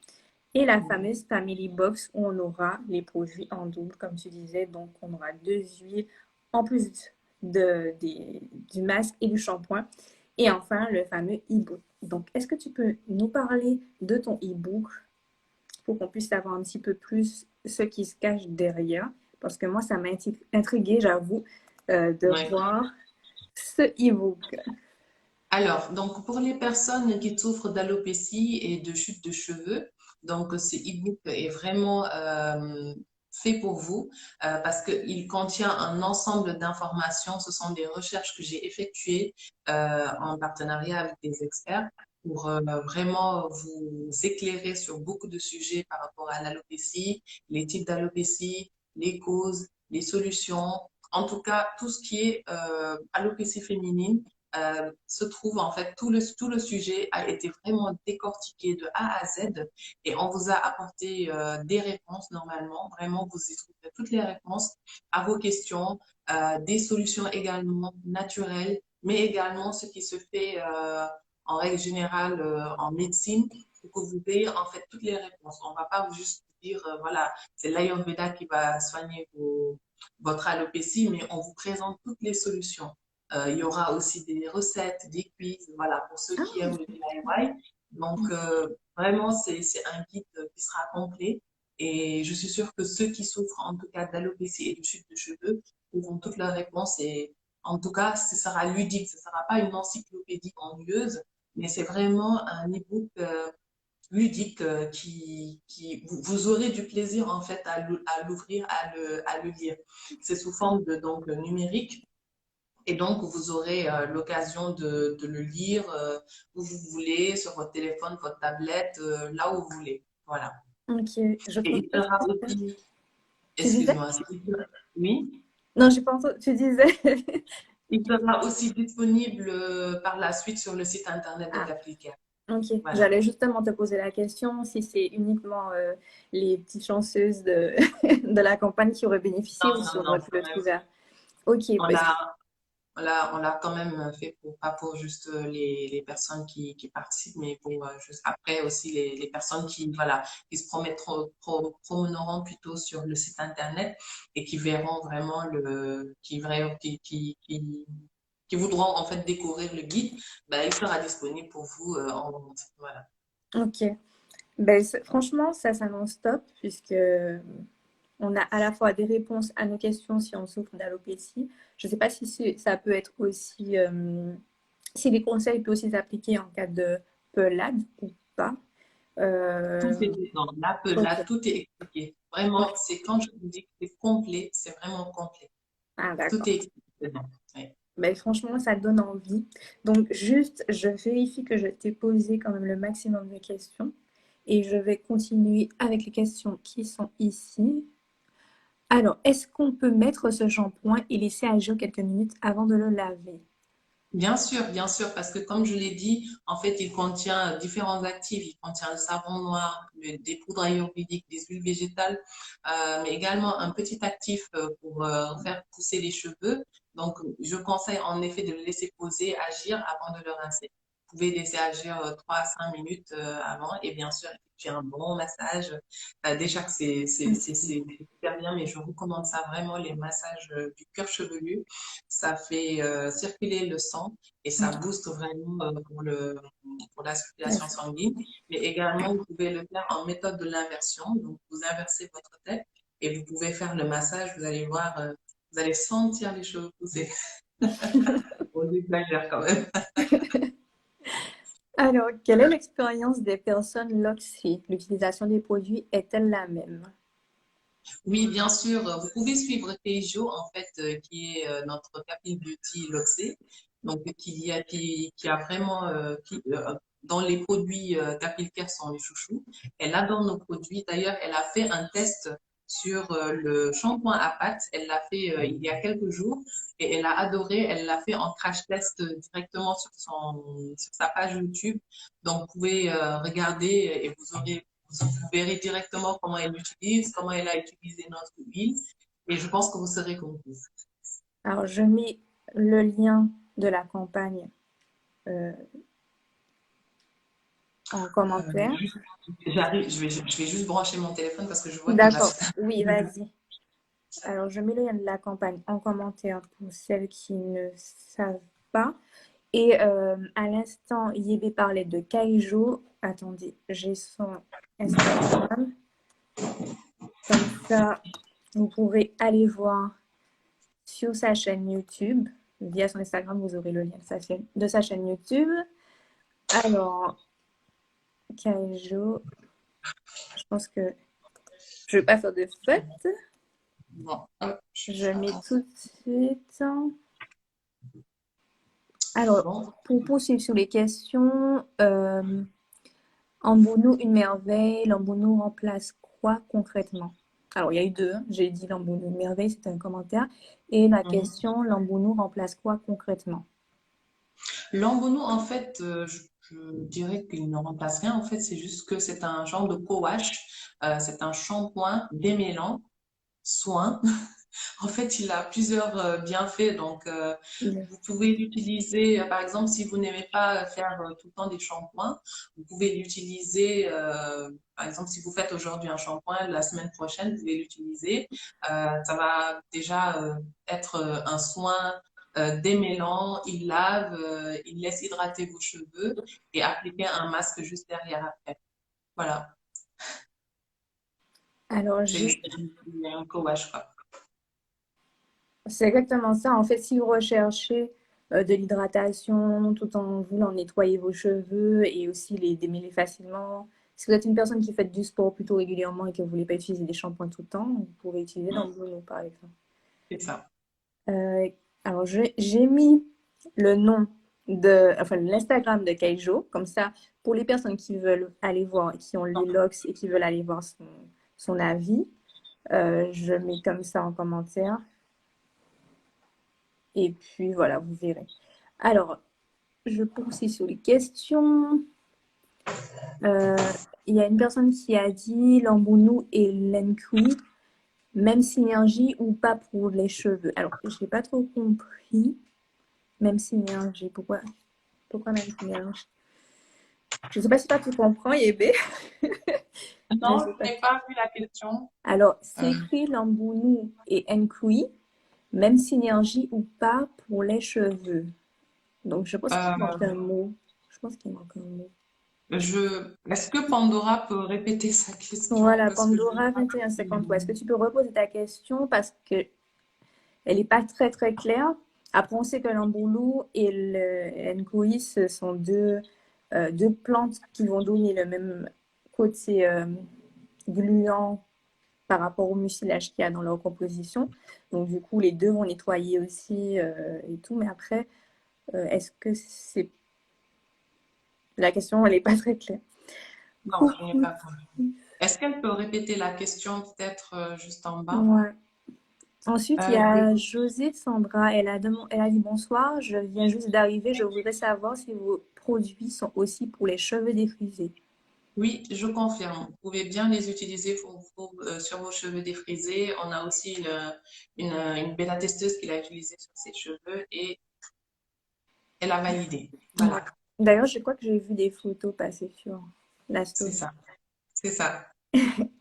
Et la fameuse Family Box où on aura les produits en double, comme tu disais. Donc, on aura deux huiles en plus du masque et du shampoing. Et enfin, le fameux e-book. Donc, est-ce que tu peux nous parler de ton e-book pour qu'on puisse savoir un petit peu plus ce qui se cache derrière? Parce que moi, ça m'a intriguée, j'avoue, de Ouais. voir ce e-book. Alors, donc pour les personnes qui souffrent d'alopécie et de chute de cheveux, donc ce e-book est vraiment fait pour vous parce qu'il contient un ensemble d'informations. Ce sont des recherches que j'ai effectuées en partenariat avec des experts pour vraiment vous éclairer sur beaucoup de sujets par rapport à l'alopécie, les types d'alopécie, les causes, les solutions, en tout cas tout ce qui est alopécie féminine se trouve en fait tout le sujet a été vraiment décortiqué de A à Z et on vous a apporté des réponses normalement. Vraiment, vous y trouverez toutes les réponses à vos questions, des solutions également naturelles, mais également ce qui se fait en règle générale en médecine pour que vous ayez en fait toutes les réponses. On ne va pas juste dire voilà, c'est l'Ayurveda qui va soigner votre alopécie, mais on vous présente toutes les solutions. Il y aura aussi des recettes, des quiz, voilà, pour ceux qui Ah, aiment le DIY. Donc, vraiment, c'est un guide qui sera complet. Et je suis sûre que ceux qui souffrent, en tout cas, d'alopécie et de chute de cheveux, auront toutes leurs réponses. Et en tout cas, ce sera ludique. Ce ne sera pas une encyclopédie ennuyeuse, mais c'est vraiment un e-book ludique vous aurez du plaisir en fait à l'ouvrir, à le lire. C'est sous forme de donc numérique. Et donc, vous aurez l'occasion de le lire où vous voulez, sur votre téléphone, votre tablette, là où vous voulez. Voilà. Ok, je Et trouve il ça sera super. aussi, Tu disais? excuse-moi, oui, Non, j'ai pas entendu. Tu disais? il sera aussi disponible par la suite sur le site internet de Ah, Capilcare. ok. Voilà. J'allais justement te poser la question si c'est uniquement les petites chanceuses de, de la campagne qui auraient bénéficié ou Non, si non, on aurait non, pu quand le même. trouver. Ok, On parce que l'a, on l'a quand même fait pour, pas pour juste les personnes qui participent, mais pour juste après aussi les personnes qui, voilà, qui se promèneront plutôt sur le site internet et qui verront vraiment qui voudront en fait découvrir le guide, ben, il sera disponible pour vous en vente. Voilà. ok. Ben, franchement, ça s'annonce top puisque on a à la fois des réponses à nos questions si on souffre d'alopécie. Je ne sais pas si ça peut être aussi, si les conseils peuvent aussi s'appliquer en cas de pelade ou pas. Tout Euh, est dedans. Là, ok, tout est expliqué. Vraiment, ok. c'est quand je vous dis que c'est complet, c'est vraiment complet. Ah, Tout d'accord. est expliqué dedans. Ouais. Ben, franchement, ça donne envie. Donc, juste, je vérifie que je t'ai posé quand même le maximum de questions et je vais continuer avec les questions qui sont ici. Alors, est-ce qu'on peut mettre ce shampoing et laisser agir quelques minutes avant de le laver? Bien sûr, parce que comme je l'ai dit, en fait, il contient différents actifs. Il contient le savon noir, des poudres ayurvédiques, des huiles végétales, mais également un petit actif pour faire pousser les cheveux. Donc, je conseille en effet de le laisser poser, agir avant de le rincer. Vous pouvez laisser agir 3 à 5 minutes avant et bien sûr, effectuer un bon massage. Déjà que c'est super bien, mais je recommande ça vraiment, les massages du cuir chevelu. Ça fait circuler le sang et ça Ok. booste vraiment pour la circulation Merci. sanguine. Mais également, vous pouvez le faire en méthode de l'inversion. Donc, vous inversez votre tête et vous pouvez faire le massage. Vous allez voir, vous allez sentir les cheveux pousser. On exagère quand même. Alors, quelle est l'expérience des personnes loxées? L'utilisation des produits est-elle la même? Oui, bien sûr. Vous pouvez suivre Teijo, en fait, qui est notre Capil Beauty Luxé, donc qui a vraiment dans les produits Capil Care sont les chouchous. Elle adore nos produits. D'ailleurs, elle a fait un test sur le shampoing à pâte. Elle l'a fait il y a quelques jours et elle a adoré. Elle l'a fait en crash test directement sur sa page YouTube. Donc, vous pouvez regarder et vous verrez directement comment elle l'utilise, comment elle a utilisé notre huile, et je pense que vous serez conquise. Alors, je mets le lien de la campagne euh, en commentaire. Juste, j'arrive, je vais juste brancher mon téléphone parce que je vois qu'il va D'accord. se... Oui, vas-y. Alors, je mets le lien de la campagne en commentaire pour celles qui ne savent pas. Et à l'instant, Yébé parlait de Kaijo. Attendez, j'ai son Instagram. Comme ça, vous pourrez aller voir sur sa chaîne YouTube. Via son Instagram, vous aurez le lien de sa chaîne YouTube. Alors, Kaijo, je pense que je ne vais pas faire de faute. Bon, hop, Je mets tout de suite. Alors, bon. pour poursuivre sur les questions, Ambonu, une merveille. L'Ambonu remplace quoi concrètement? Alors, il y a eu deux, hein. J'ai dit l'Ambonu, une merveille, c'était un commentaire. Et la Mhm. question, l'Ambonu remplace quoi concrètement? L'embono, en fait, je dirais qu'il ne remplace rien. En fait, c'est juste que c'est un genre de co-wash. C'est un shampoing démêlant, soin. En fait, il a plusieurs bienfaits. Donc, Il- vous pouvez l'utiliser, par exemple, si vous n'aimez pas faire tout le temps des shampoings, vous pouvez l'utiliser, par exemple, si vous faites aujourd'hui un shampoing, la semaine prochaine, vous pouvez l'utiliser. Ça va déjà être un soin démêlant, il lave, il laisse hydrater vos cheveux et appliquer un masque juste derrière après. Voilà, Alors, c'est un co-wash, quoi. c'est exactement ça. En fait, si vous recherchez de l'hydratation tout en voulant nettoyer vos cheveux et aussi les démêler facilement. Si vous êtes une personne qui fait du sport plutôt régulièrement et que vous ne voulez pas utiliser des shampoings tout le temps, vous pouvez utiliser l'embouno par exemple. C'est ça. Euh, alors, j'ai mis le nom enfin, l'Instagram de Keijo, comme ça, pour les personnes qui veulent aller voir, qui ont les locks et qui veulent aller voir son avis, je mets comme ça en commentaire. Et puis voilà, vous verrez. Alors, je poursuis sur les questions. Euh, Il y a une personne qui a dit Lambounou et Lenkui, même synergie ou pas pour les cheveux. Alors, je n'ai pas trop compris. Même synergie, pourquoi même synergie? Je ne sais pas si toi tu comprends, Yébé, mais Non, je sais je pas. n'ai pas vu la question. Alors, c'est Euh, écrit Lambounou et Nkui, même synergie ou pas pour les cheveux. Donc, je pense qu'il manque euh, un mot. Je pense qu'il manque un mot. Est-ce que Pandora peut répéter sa question Voilà, parce que je n'ai Pandora pas compris. 2153. Est-ce que tu peux reposer ta question parce que elle n'est pas très très claire? Après, on sait que l'amboulou et le nkui, ce sont deux plantes qui vont donner le même côté gluant par rapport au mucilage qu'il y a dans leur composition. Donc, du coup, les deux vont nettoyer aussi et tout. Mais après, est-ce que c'est... La question, elle n'est pas très claire. Non, je n'ai Coucou. pas compris. Est-ce qu'elle peut répéter la question peut-être juste en bas? Ouais. Ensuite, il y Oui, a José Sandra. Elle a dit bonsoir, je viens juste d'arriver. Je voudrais savoir si vos produits sont aussi pour les cheveux défrisés. oui, je confirme. Vous pouvez bien les utiliser sur vos cheveux défrisés. On a aussi une bêta testeuse qui l'a utilisé sur ses cheveux et elle a validé. Ouais. Voilà, D'ailleurs, je crois que j'ai vu des photos passer sur la c'est story. ça. C'est ça.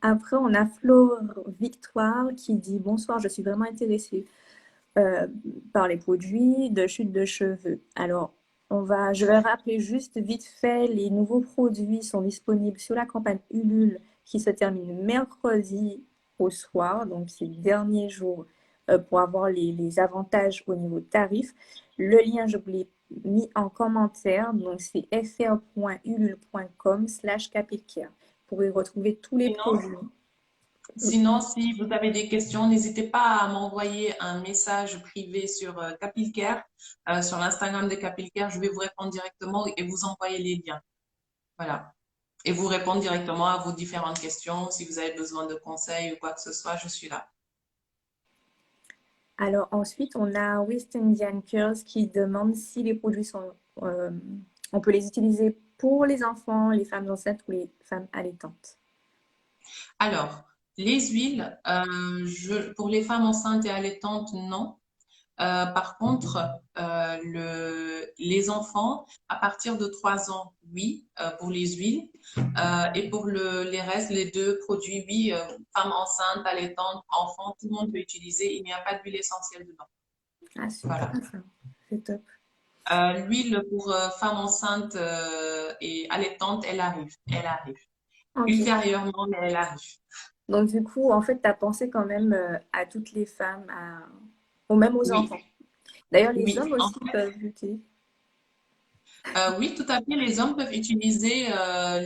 Après, on a Flore Victoire qui dit bonsoir, je suis vraiment intéressée euh, par les produits de chute de cheveux. Alors, je vais rappeler juste vite fait, les nouveaux produits sont disponibles sur la campagne Ulule qui se termine mercredi au soir, donc c'est le dernier jour pour avoir les avantages au niveau tarif. Le lien, je vous l'ai mis en commentaire, donc c'est fr.ulule.com/capilcare. Vous pourrez retrouver tous les Sinon, produits. Sinon, si vous avez des questions, n'hésitez pas à m'envoyer un message privé sur Capilcare, sur l'Instagram de Capilcare. Je vais vous répondre directement et vous envoyer les liens. Voilà. Et vous répondre directement à vos différentes questions. Si vous avez besoin de conseils ou quoi que ce soit, je suis là. Alors ensuite, on a West Indian Curls qui demande si les produits euh, on peut les utiliser pour les enfants, les femmes enceintes ou les femmes allaitantes. Alors, les huiles, pour les femmes enceintes et allaitantes, non. Par contre, les enfants, à partir de 3 ans, oui, pour les huiles. Et pour les restes, les deux produits, oui, femmes enceintes, allaitantes, enfants, tout le monde peut utiliser. Il n'y a pas d'huile essentielle dedans. Ah, super, Voilà. ça. C'est top. L'huile pour femmes enceintes et allaitantes, elle arrive. Elle arrive. Ok. Ultérieurement, mais elle arrive. Donc du coup, en fait, tu as pensé quand même à toutes les femmes, ou même aux Oui, enfants. D'ailleurs, les oui. hommes aussi peuvent lutter. Oui, tout à fait. Les hommes peuvent utiliser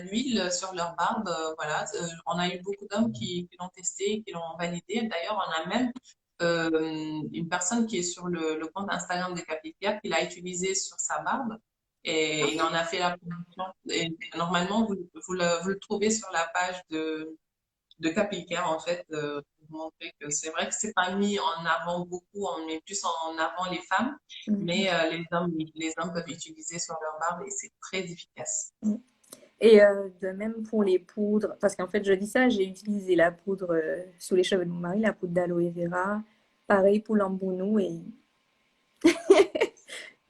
l'huile sur leur barbe. Voilà, on a eu beaucoup d'hommes qui l'ont testé, qui l'ont validé. D'ailleurs, on a même une personne qui est sur le compte Instagram de Capilcare qui l'a utilisé sur sa barbe et il en a fait la promotion. Et normalement, vous le trouvez sur la page de Capilcare, en fait, pour montrer que c'est vrai que c'est pas mis en avant beaucoup, on met plus en avant les femmes, Mhm. mais les hommes peuvent utiliser sur leur barbe et c'est très efficace. Mhm. Et de même pour les poudres, parce qu'en fait, je dis ça, j'ai utilisé la poudre sous les cheveux de mon mari, la poudre d'aloe vera. Pareil pour l'ambounou et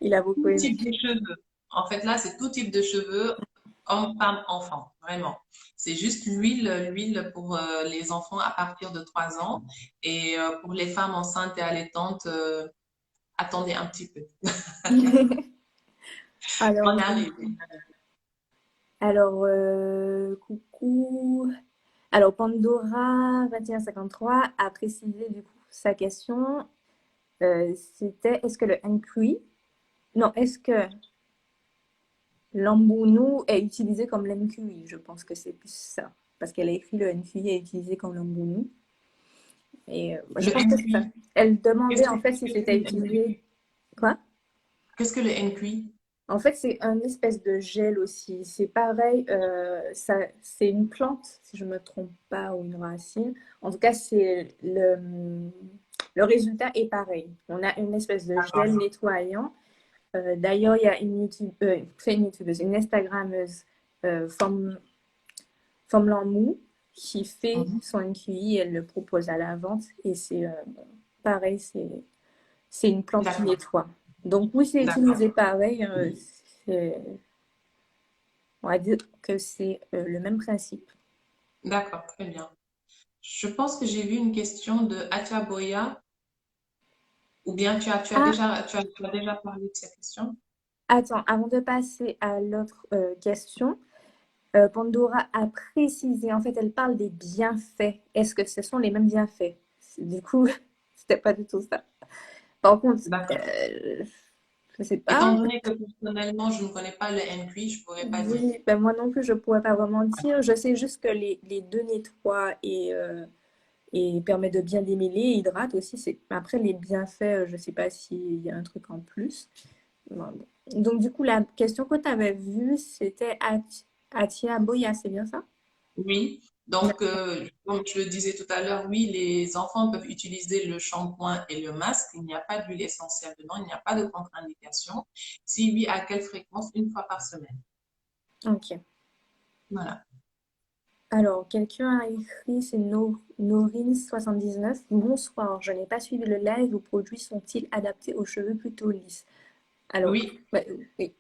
il a beaucoup Tout aimé. type de cheveux. En fait, là, c'est tout type de cheveux, homme, femme, enfant, vraiment. C'est juste l'huile pour les enfants à partir de 3 ans et pour les femmes enceintes et allaitantes, attendez un petit peu. Alors, On arrive. coucou. Alors, Pandora 2153 a précisé du coup sa question. C'était est-ce que le NQI Non, est-ce que l'embounou est utilisé comme l'NQI? Je pense que c'est plus ça. Parce qu'elle a écrit le NQI est utilisé comme l'embounou. Et je Le pense que c'est ça. NQI, Elle qu'est-ce demandait que en fait si qu'est-ce que c'était le NQI? utilisé. Quoi? Qu'est-ce que le NQI? En fait, c'est un espèce de gel aussi. C'est pareil, ça, c'est une plante, si je ne me trompe pas, ou une racine. En tout cas, le résultat est pareil. On a une espèce de gel D'accord. nettoyant. D'ailleurs, il y a c'est une YouTubeuse, une Instagrammeuse, Femme Lambou, qui fait Mhm. son QI, elle le propose à la vente. Et c'est pareil, c'est une plante qui D'accord. nettoie. Donc oui, c'est D'accord. utilisé pareil. On va dire que c'est le même principe. D'accord. Très bien. Je pense que j'ai vu une question de Atia Boya, ou bien Ah, tu as déjà parlé de cette question? attends, avant de passer à l'autre question, Pandora a précisé, en fait, elle parle des bienfaits. Est-ce que ce sont les mêmes bienfaits? Du coup, c'était pas du tout ça. Par contre, D'accord. je sais Étant pas. donné que personnellement, je ne connais pas le NQI, je ne pourrais pas dire. Oui, ben moi non plus, je pourrais pas vraiment dire. Je sais juste que les deux nettoient et permettent de bien démêler, hydratent aussi. Après, les bienfaits, je sais pas s'il y a un truc en plus. Non, bon. Donc, du coup, la question que tu avais vue, c'était Atia Boya, c'est bien ça? Oui, donc comme je le disais tout à l'heure, oui, les enfants peuvent utiliser le shampoing et le masque. Il n'y a pas d'huile essentielle dedans, il n'y a pas de contre-indication. Si oui, à quelle fréquence? Une fois par semaine. Ok. Voilà. Alors, quelqu'un a écrit, c'est Norine79. Bonsoir, je n'ai pas suivi le live. Vos produits sont-ils adaptés aux cheveux plutôt lisses? Alors, Oui, bah, oui,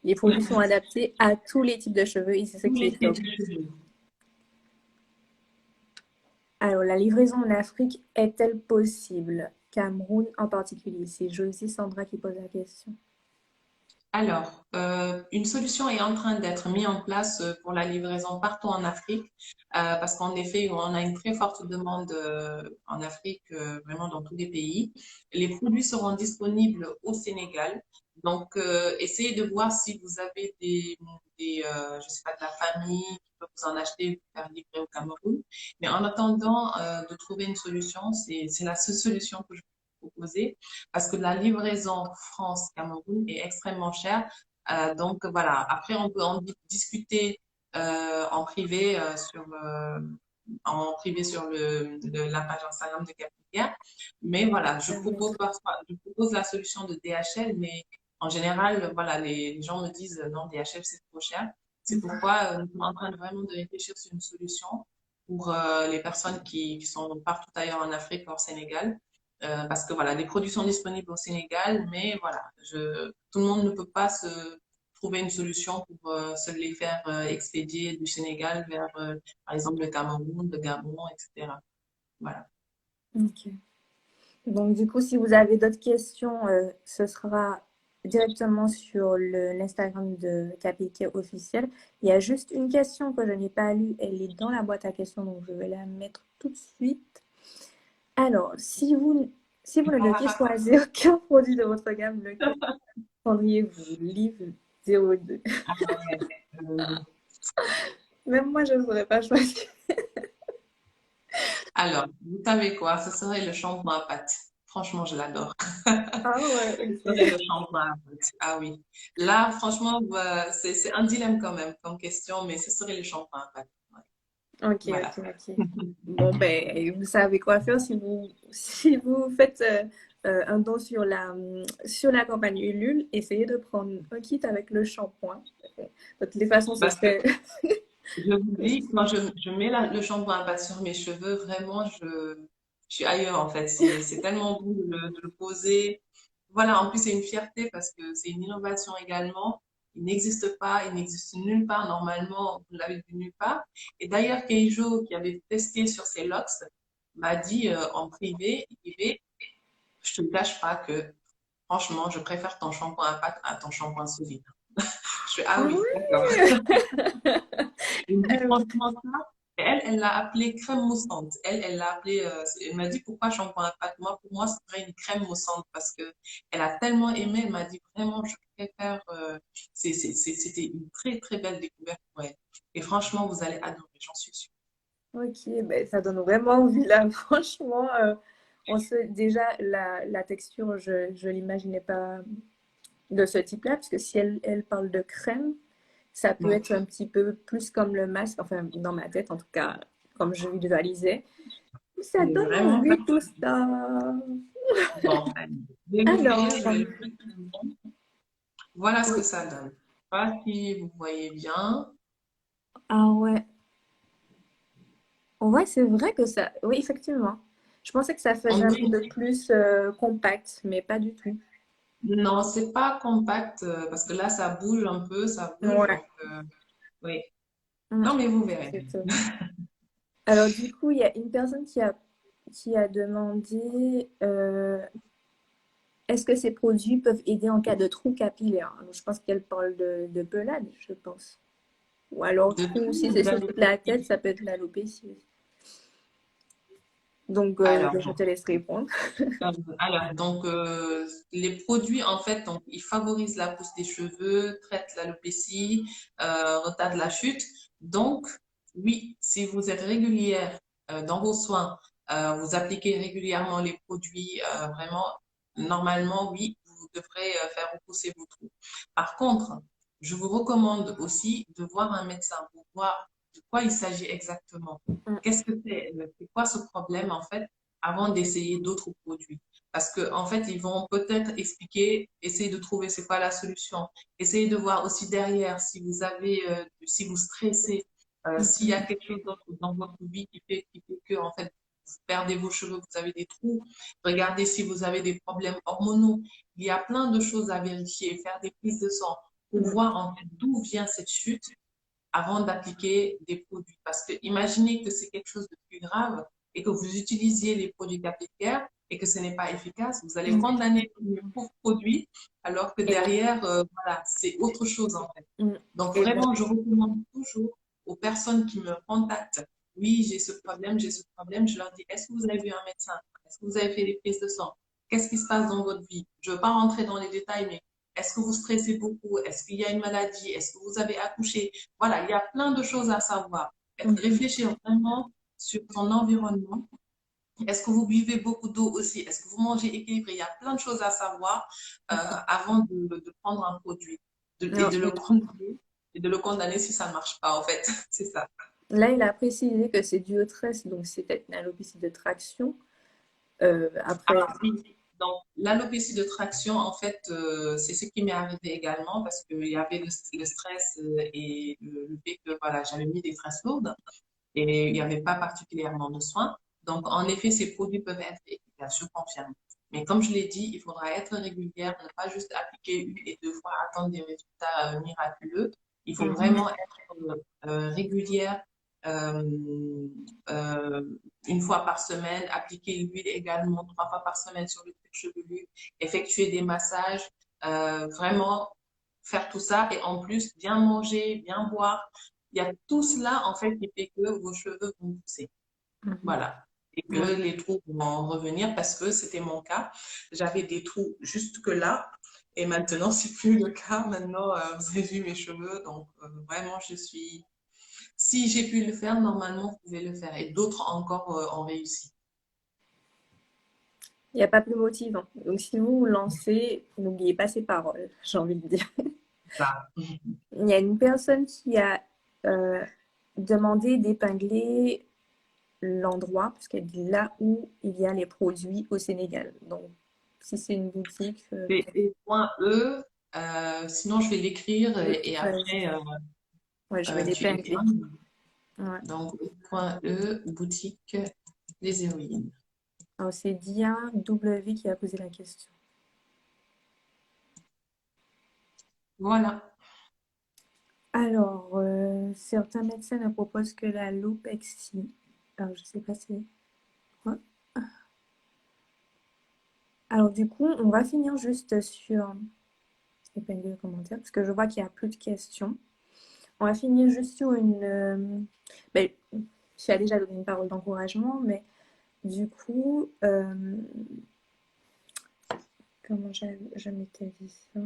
les produits sont adaptés à tous les types de cheveux et c'est ce tous qui les est types top. de cheveux. Alors, la livraison en Afrique est-elle possible? Cameroun en particulier. C'est Josie Sandra qui pose la question. Alors, une solution est en train d'être mise en place pour la livraison partout en Afrique, parce qu'en effet, on a une très forte demande en Afrique, vraiment dans tous les pays. Les produits seront disponibles au Sénégal. Donc, essayez de voir si vous avez je sais pas, de la famille qui peut vous en acheter et vous faire livrer au Cameroun. Mais en attendant de trouver une solution, c'est la seule solution que je peux vous proposer parce que la livraison France-Cameroun est extrêmement chère. Donc voilà, après on peut en discuter en privé sur la page Instagram de Capricorn. Mais voilà, je propose la solution de DHL, mais en général, voilà, les gens me disent non, DHL c'est trop cher. C'est pourquoi nous sommes en train de vraiment de réfléchir sur une solution pour les personnes qui sont partout ailleurs en Afrique, hors Sénégal, parce que voilà, les produits sont disponibles au Sénégal, mais voilà, tout le monde ne peut pas se trouver une solution pour se les faire expédier du Sénégal vers, par exemple, le Cameroun, le Gabon, etc. Voilà. Ok. Donc, du coup, si vous avez d'autres questions, ce sera directement sur l'Instagram de KPK officiel. Il y a juste une question que je n'ai pas lue. Elle est dans la boîte à questions, donc je vais la mettre tout de suite. Alors, si vous ne deviez choisir qu'un produit de votre gamme, lequel prendriez-vous? Livre 02. Euh, Même moi, je ne saurais pas choisir. alors, vous savez quoi? Ce serait le shampoing à pâte. Franchement, je l'adore. Ah ouais, Ce serait le ok. shampoing à pâte. Ah oui. Là, franchement, c'est un dilemme quand même comme question, mais ce serait le shampoing à pâte. Ouais. Ok, Voilà. ok, ok. Bon, ben, vous savez quoi faire si vous faites un don sur la campagne Ulule, essayez de prendre un kit avec le shampoing. De toutes les façons, ce Parce que serait. je vous dis, quand je mets le shampoing à pâte sur mes cheveux, vraiment, je suis ailleurs en fait. C'est tellement beau de le poser. Voilà, en plus, c'est une fierté parce que c'est une innovation également. Il n'existe nulle part. Normalement, vous l'avez vu nulle part. Et d'ailleurs, Keijo, qui avait testé sur ses locks, m'a dit en privé, je te cache pas que franchement, je préfère ton shampoing à pâte à ton shampoing solide. Je fais, ah Ah oui, d'accord. ouais! Il me dit Euh, franchement ça. Et elle l'a appelée crème moussante. Elle l'a appelée, elle m'a dit pourquoi shampoing à pâte. Moi, pour moi, ce serait une crème moussante parce que elle a tellement aimé. Elle m'a dit vraiment, je préfère. C'était une très, très belle découverte pour elle. Et franchement, vous allez adorer, j'en suis sûre. Ok, ben, ça donne vraiment envie là, franchement. Déjà, la texture, je l'imaginais pas de ce type-là, parce que si elle parle de crème, ça peut Ouais. être un petit peu plus comme le masque, enfin dans ma tête en tout cas, comme je visualisais. Ça C'est donne vraiment pas envie tout ça. bon. Allez, je vais Alors, l'ouvrir, je vais le mettre dedans. Voilà ce que oui. ça donne. Je sais pas si vous voyez bien. Ah ouais. Ouais, c'est vrai que ça. Oui, effectivement. Je pensais que ça faisait On un petit dirait peu plus compact, mais pas du tout. non, c'est pas compact parce que là, ça bouge un peu, ça bouge. Ouais. Donc, oui. Mm. Non, mais vous verrez. Exactement. Alors, du coup, il y a une personne qui a demandé est-ce que ces produits peuvent aider en cas de trou capillaire? Alors, je pense qu'elle parle de pelade, je pense. Ou alors, De trou, tout, si c'est vous sur avez toute la tête, ça peut être l'alopécie aussi. Donc, alors, je te laisse répondre. les produits, en fait, donc, ils favorisent la pousse des cheveux, traitent l'alopécie, retardent la chute. Donc, oui, si vous êtes régulière dans vos soins, vous appliquez régulièrement les produits, vraiment, normalement, oui, vous devrez faire repousser vos trous. Par contre, je vous recommande aussi de voir un médecin pour voir de quoi il s'agit exactement. Mm, Qu'est-ce que c'est quoi ce problème, en fait? Avant d'essayer d'autres produits. Parce que, en fait, ils vont peut-être expliquer, essayer de trouver c'est quoi la solution. Essayez de voir aussi derrière si vous avez, si vous stressez, s'il y a quelque chose d'autre dans votre vie qui fait que, en fait, vous perdez vos cheveux, vous avez des trous. Regardez si vous avez des problèmes hormonaux. Il y a plein de choses à vérifier, faire des prises de sang pour mm, voir, en fait, d'où vient cette chute avant d'appliquer des produits. Parce que imaginez que c'est quelque chose de plus grave et que vous utilisiez les produits capillaires et que ce n'est pas efficace, vous allez mm. condamner le pauvre produit alors que Et, derrière, voilà, c'est autre chose en fait. mm, Donc et bon, vraiment, je recommande toujours aux personnes qui me contactent, oui, j'ai ce problème, je leur dis, est-ce que vous avez vu un médecin? Est-ce que vous avez fait des prises de sang? Qu'est-ce qui se passe dans votre vie? Je ne veux pas rentrer dans les détails, mais est-ce que vous stressez beaucoup? Est-ce qu'il y a une maladie? Est-ce que vous avez accouché? Voilà, il y a plein de choses à savoir. mm. Réfléchir vraiment sur son environnement. Est-ce que vous buvez beaucoup d'eau aussi? Est-ce que vous mangez équilibré? Il y a plein de choses à savoir avant de prendre un produit et Non, de le condamner et de le condamner si ça ne marche pas, en fait. C'est ça. là, il a précisé que c'est du stress, donc c'est peut-être une alopécie de traction. Après, Alors oui, donc l'alopécie de traction, en fait, c'est ce qui m'est arrivé également parce qu'il y avait le stress et le fait que voilà, j'avais mis des tresses lourdes et il n'y avait pas particulièrement de soins. Donc, en effet, ces produits peuvent être efficaces, je confirme. Mais comme je l'ai dit, il faudra être régulière, ne pas juste appliquer une et deux fois, attendre des résultats miraculeux. Il faut mhm. vraiment être régulière, euh, euh, une fois par semaine, appliquer l'huile également trois fois par semaine sur le cuir chevelu, effectuer des massages, vraiment faire tout ça et en plus bien manger, bien boire. Il y a tout cela en fait qui fait que vos cheveux vont pousser. Mhm. Voilà. Et que Ouais. les trous vont revenir parce que c'était mon cas. J'avais des trous juste que là. Et maintenant, c'est plus le cas. Maintenant, vous avez vu mes cheveux. Donc, vraiment, je suis. Si j'ai pu le faire, normalement, vous pouvez le faire. Et d'autres encore ont réussi. Il n'y a pas plus motivant. Donc, si vous vous lancez, n'oubliez pas ces paroles, j'ai envie de dire. Ça. Il y a une personne qui a euh, demandé d'épingler l'endroit, parce qu'elle dit là où il y a les produits au Sénégal. Donc, si c'est une boutique, C'est point E. Sinon, je vais l'écrire et vas-y. après, Ouais, je vais tu l'épingler. écris. Ouais. Donc, point E, boutique des héroïnes. Alors, c'est Dia W qui a posé la question. Voilà. Alors, certains médecins ne proposent que la lopexie. Alors, je sais pas c'est quoi. Alors, du coup, on va finir juste sur épingler le commentaire, parce que je vois qu'il n'y a plus de questions. On va finir juste sur une. Ben, tu as déjà donné une parole d'encouragement, mais du coup, comment je m'étais dit ça?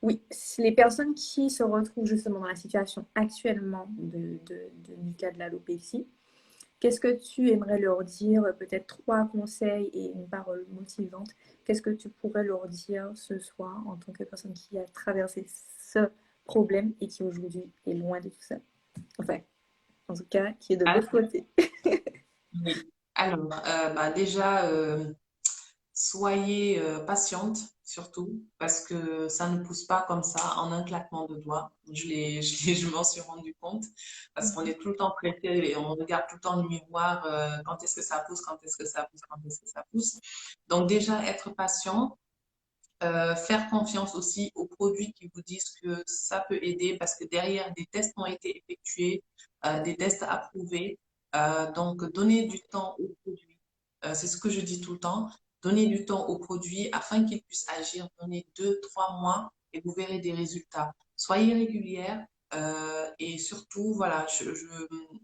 Oui, les personnes qui se retrouvent justement dans la situation actuellement du cas de l'alopécie, qu'est-ce que tu aimerais leur dire? Peut-être trois conseils et une parole motivante. Qu'est-ce que tu pourrais leur dire ce soir en tant que personne qui a traversé ce problème et qui aujourd'hui est loin de tout ça? Enfin, en tout cas, qui est de Alors, l'autre côté. oui. Alors, bah, déjà, soyez patiente, surtout, parce que ça ne pousse pas comme ça en un claquement de doigts. Je m'en suis rendu compte, parce qu'on est tout le temps pressé et on regarde tout le temps le miroir, quand est-ce que ça pousse, quand est-ce que ça pousse, quand est-ce que ça pousse. Donc déjà, être patient, faire confiance aussi aux produits qui vous disent que ça peut aider, parce que derrière, des tests ont été effectués, des tests approuvés. Donc, donner du temps aux produits. C'est ce que je dis tout le temps. Donnez du temps aux produits afin qu'ils puissent agir. Donnez 2, 3 mois et vous verrez des résultats. Soyez régulière et surtout, voilà,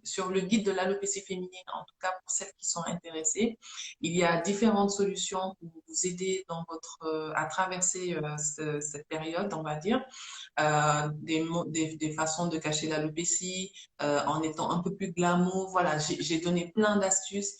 sur le guide de l'alopécie féminine, en tout cas pour celles qui sont intéressées, il y a différentes solutions pour vous aider dans à traverser cette période, on va dire. Des façons de cacher l'alopécie en étant un peu plus glamour. Voilà, j'ai donné plein d'astuces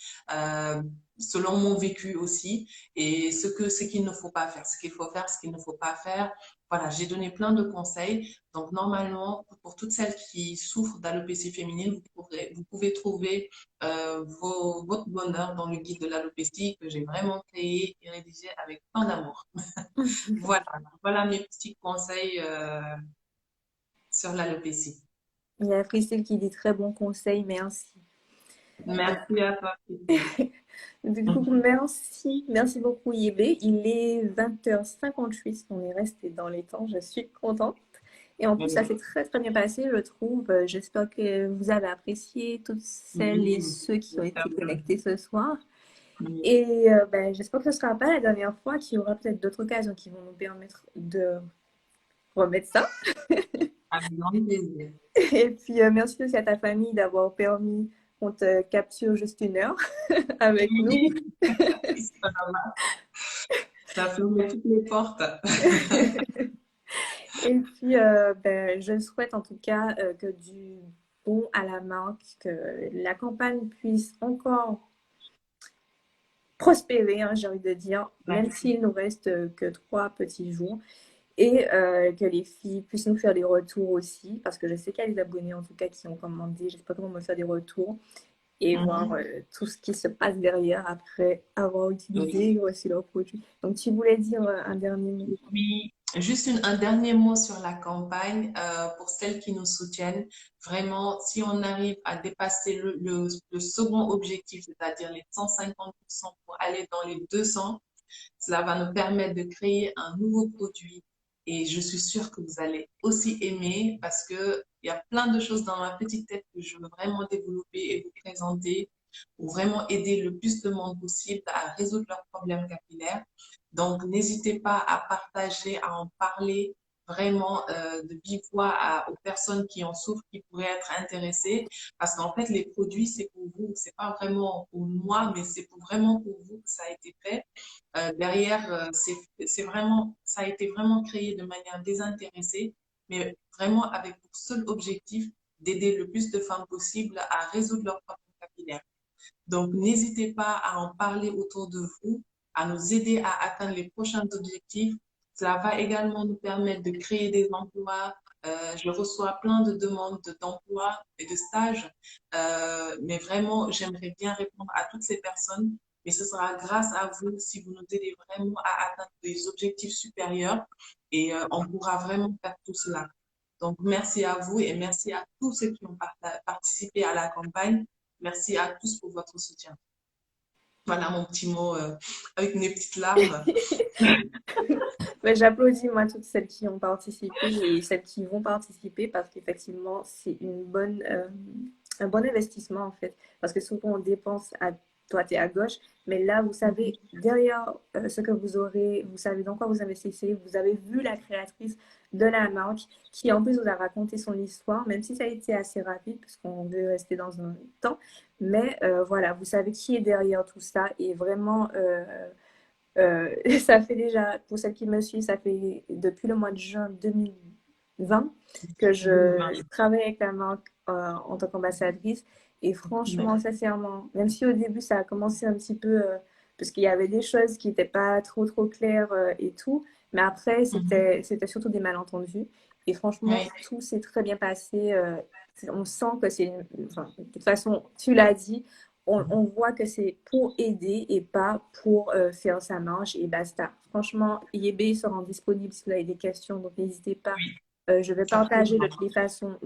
selon mon vécu aussi et ce qu'il ne faut pas faire, ce qu'il faut faire, ce qu'il ne faut pas faire. Voilà, j'ai donné plein de conseils. Donc, normalement, pour toutes celles qui souffrent d'alopécie féminine, vous pouvez trouver votre bonheur dans le guide de l'alopécie que j'ai vraiment créé et rédigé avec plein d'amour. Voilà, voilà mes petits conseils sur l'alopécie. Il y a Priscille qui dit très bon conseil, merci. Merci à toi, Christine. Du coup, merci, merci beaucoup Yébé. Il est 20h58, on est resté dans les temps, je suis contente. Et en plus, ça s'est très très bien passé, je trouve. J'espère que vous avez apprécié toutes celles et Oui, ceux qui ont été j'espère bien. connectés ce soir. Oui. Et ben, j'espère que ce ne sera pas la dernière fois, qu'il y aura peut-être d'autres occasions qui vont nous permettre de remettre ça. Avec grand plaisir. Et puis, merci aussi à ta famille d'avoir permis qu'on te capture juste 1 heure avec nous. Oui, ça va. Ça ferme toutes les portes. Et puis, ben, je souhaite en tout cas que du bon à la marque, que la campagne puisse encore prospérer, hein, j'ai envie de dire, même Merci. s'il nous reste que 3 petits jours. Et que les filles puissent nous faire des retours aussi, parce que je sais qu'il y a des abonnés en tout cas qui ont commandé. J'espère qu'ils vont me faire des retours et voir Mhm. tout ce qui se passe derrière après avoir utilisé Oui. et reçu leurs produits. Donc, tu voulais dire un dernier mot? Oui, juste un dernier mot sur la campagne pour celles qui nous soutiennent. Vraiment, si on arrive à dépasser le second objectif, c'est-à-dire les 150% pour aller dans les 200, cela va nous permettre de créer un nouveau produit. Et je suis sûre que vous allez aussi aimer parce que il y a plein de choses dans ma petite tête que je veux vraiment développer et vous présenter pour vraiment aider le plus de monde possible à résoudre leurs problèmes capillaires. Donc, n'hésitez pas à partager, à en parler vraiment de vive voix aux personnes qui en souffrent, qui pourraient être intéressées. Parce qu'en fait, les produits, c'est pour vous. C'est pas vraiment pour moi, mais c'est vraiment pour vous que ça a été fait. Derrière, c'est vraiment, ça a été vraiment créé de manière désintéressée, mais vraiment avec pour seul objectif d'aider le plus de femmes possible à résoudre leurs problèmes capillaires. Donc, n'hésitez pas à en parler autour de vous, à nous aider à atteindre les prochains objectifs. Cela va également nous permettre de créer des emplois. Je reçois plein de demandes d'emploi et de stages, mais vraiment, j'aimerais bien répondre à toutes ces personnes. Mais ce sera grâce à vous si vous nous aidez vraiment à atteindre des objectifs supérieurs et on pourra vraiment faire tout cela. Donc, merci à vous et merci à tous ceux qui ont participé à la campagne. Merci à tous pour votre soutien. Voilà mon petit mot avec mes petites larmes. Ben, j'applaudis moi toutes celles qui ont participé et celles qui vont participer parce qu'effectivement, c'est un bon investissement en fait. Parce que souvent, on dépense à toi, tu es à gauche. Mais là, vous savez, derrière ce que vous aurez, vous savez dans quoi vous investissez, vous avez vu la créatrice de la marque qui, en plus, vous a raconté son histoire, même si ça a été assez rapide, puisqu'on veut rester dans un temps. Mais voilà, vous savez qui est derrière tout ça et vraiment, ça fait déjà, pour celles qui me suivent, ça fait depuis le mois de juin 2020 que je travaille avec la marque en tant qu'ambassadrice. Et franchement, sincèrement, même si au début ça a commencé un petit peu, parce qu'il y avait des choses qui n'étaient pas trop claires et tout, mais après, c'était surtout des malentendus. Et franchement, Oui, tout s'est très bien passé. On sent que enfin, de toute façon, tu l'as dit, on voit que c'est pour aider et pas pour faire sa marge et basta. Franchement, IEB sera disponible si vous avez des questions, donc n'hésitez pas. Je vais partager de absolument. toutes les façons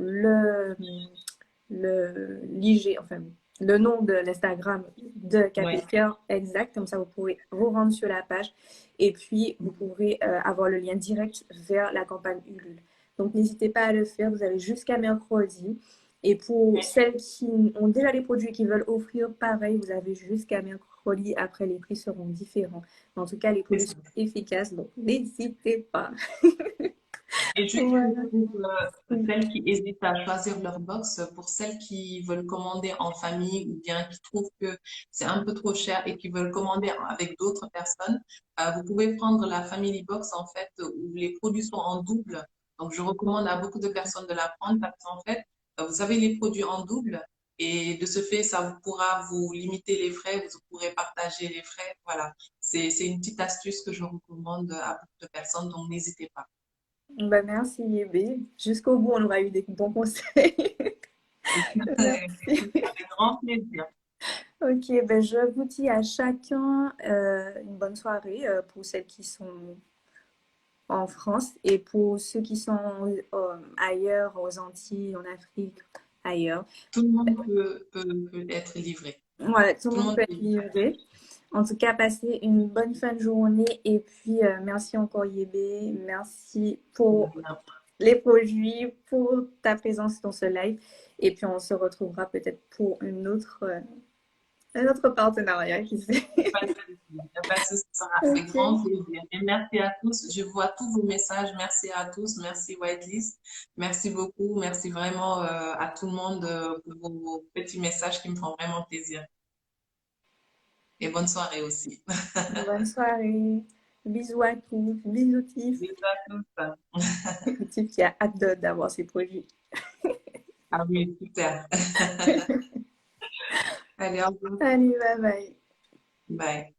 l'IG, enfin, le nom de l'Instagram de Oui. Capilcare exact, comme ça vous pourrez vous rendre sur la page et puis vous pourrez avoir le lien direct vers la campagne Ulule. Donc n'hésitez pas à le faire, vous avez jusqu'à mercredi. Et pour celles qui ont déjà les produits et qui veulent offrir, pareil, vous avez jusqu'à mercredi. Après, les prix seront différents. Mais en tout cas, les C'est produits ça. sont efficaces, donc n'hésitez pas. Et juste Voilà. pour Oui. celles qui hésitent à choisir leur box, pour celles qui veulent commander en famille ou bien qui trouvent que c'est un peu trop cher et qui veulent commander avec d'autres personnes, vous pouvez prendre la Family Box en fait où les produits sont en double. Donc je recommande à beaucoup de personnes de la prendre parce qu'en fait vous avez les produits en double et de ce fait ça vous pourra vous limiter les frais, vous pourrez partager les frais. Voilà, c'est une petite astuce que je recommande à beaucoup de personnes donc n'hésitez pas. Bah, merci, Yébé. Jusqu'au bout, on aura eu des bons conseils. Merci. Avec grand plaisir. Ok, ben je vous dis à chacun une bonne soirée pour celles qui sont en France et pour ceux qui sont ailleurs, aux Antilles, en Afrique, ailleurs. Tout le monde peut être livré. Voilà, tout le Tout le monde monde peut peut être livré. En tout cas, passez une bonne fin de journée et puis merci encore Yébé, merci pour livrer. les produits, pour ta présence dans ce live et puis on se retrouvera peut-être pour un autre partenariat qui sait. Pas de souci. Il n'y a pas de souci, ça sera avec Ok. grand plaisir. Et merci à tous. Je vois tous vos messages. Merci à tous. Merci Whitelist. Merci beaucoup. Merci vraiment à tout le monde pour vos petits messages qui me font vraiment plaisir. Et bonne soirée aussi. Bonne soirée. Bisous à tous. Bisous Tiff. Bisous à tous. Tiff qui a hâte d'avoir ses produits. Ah oui, super. Allez, au revoir. Allez, bye bye. Bye.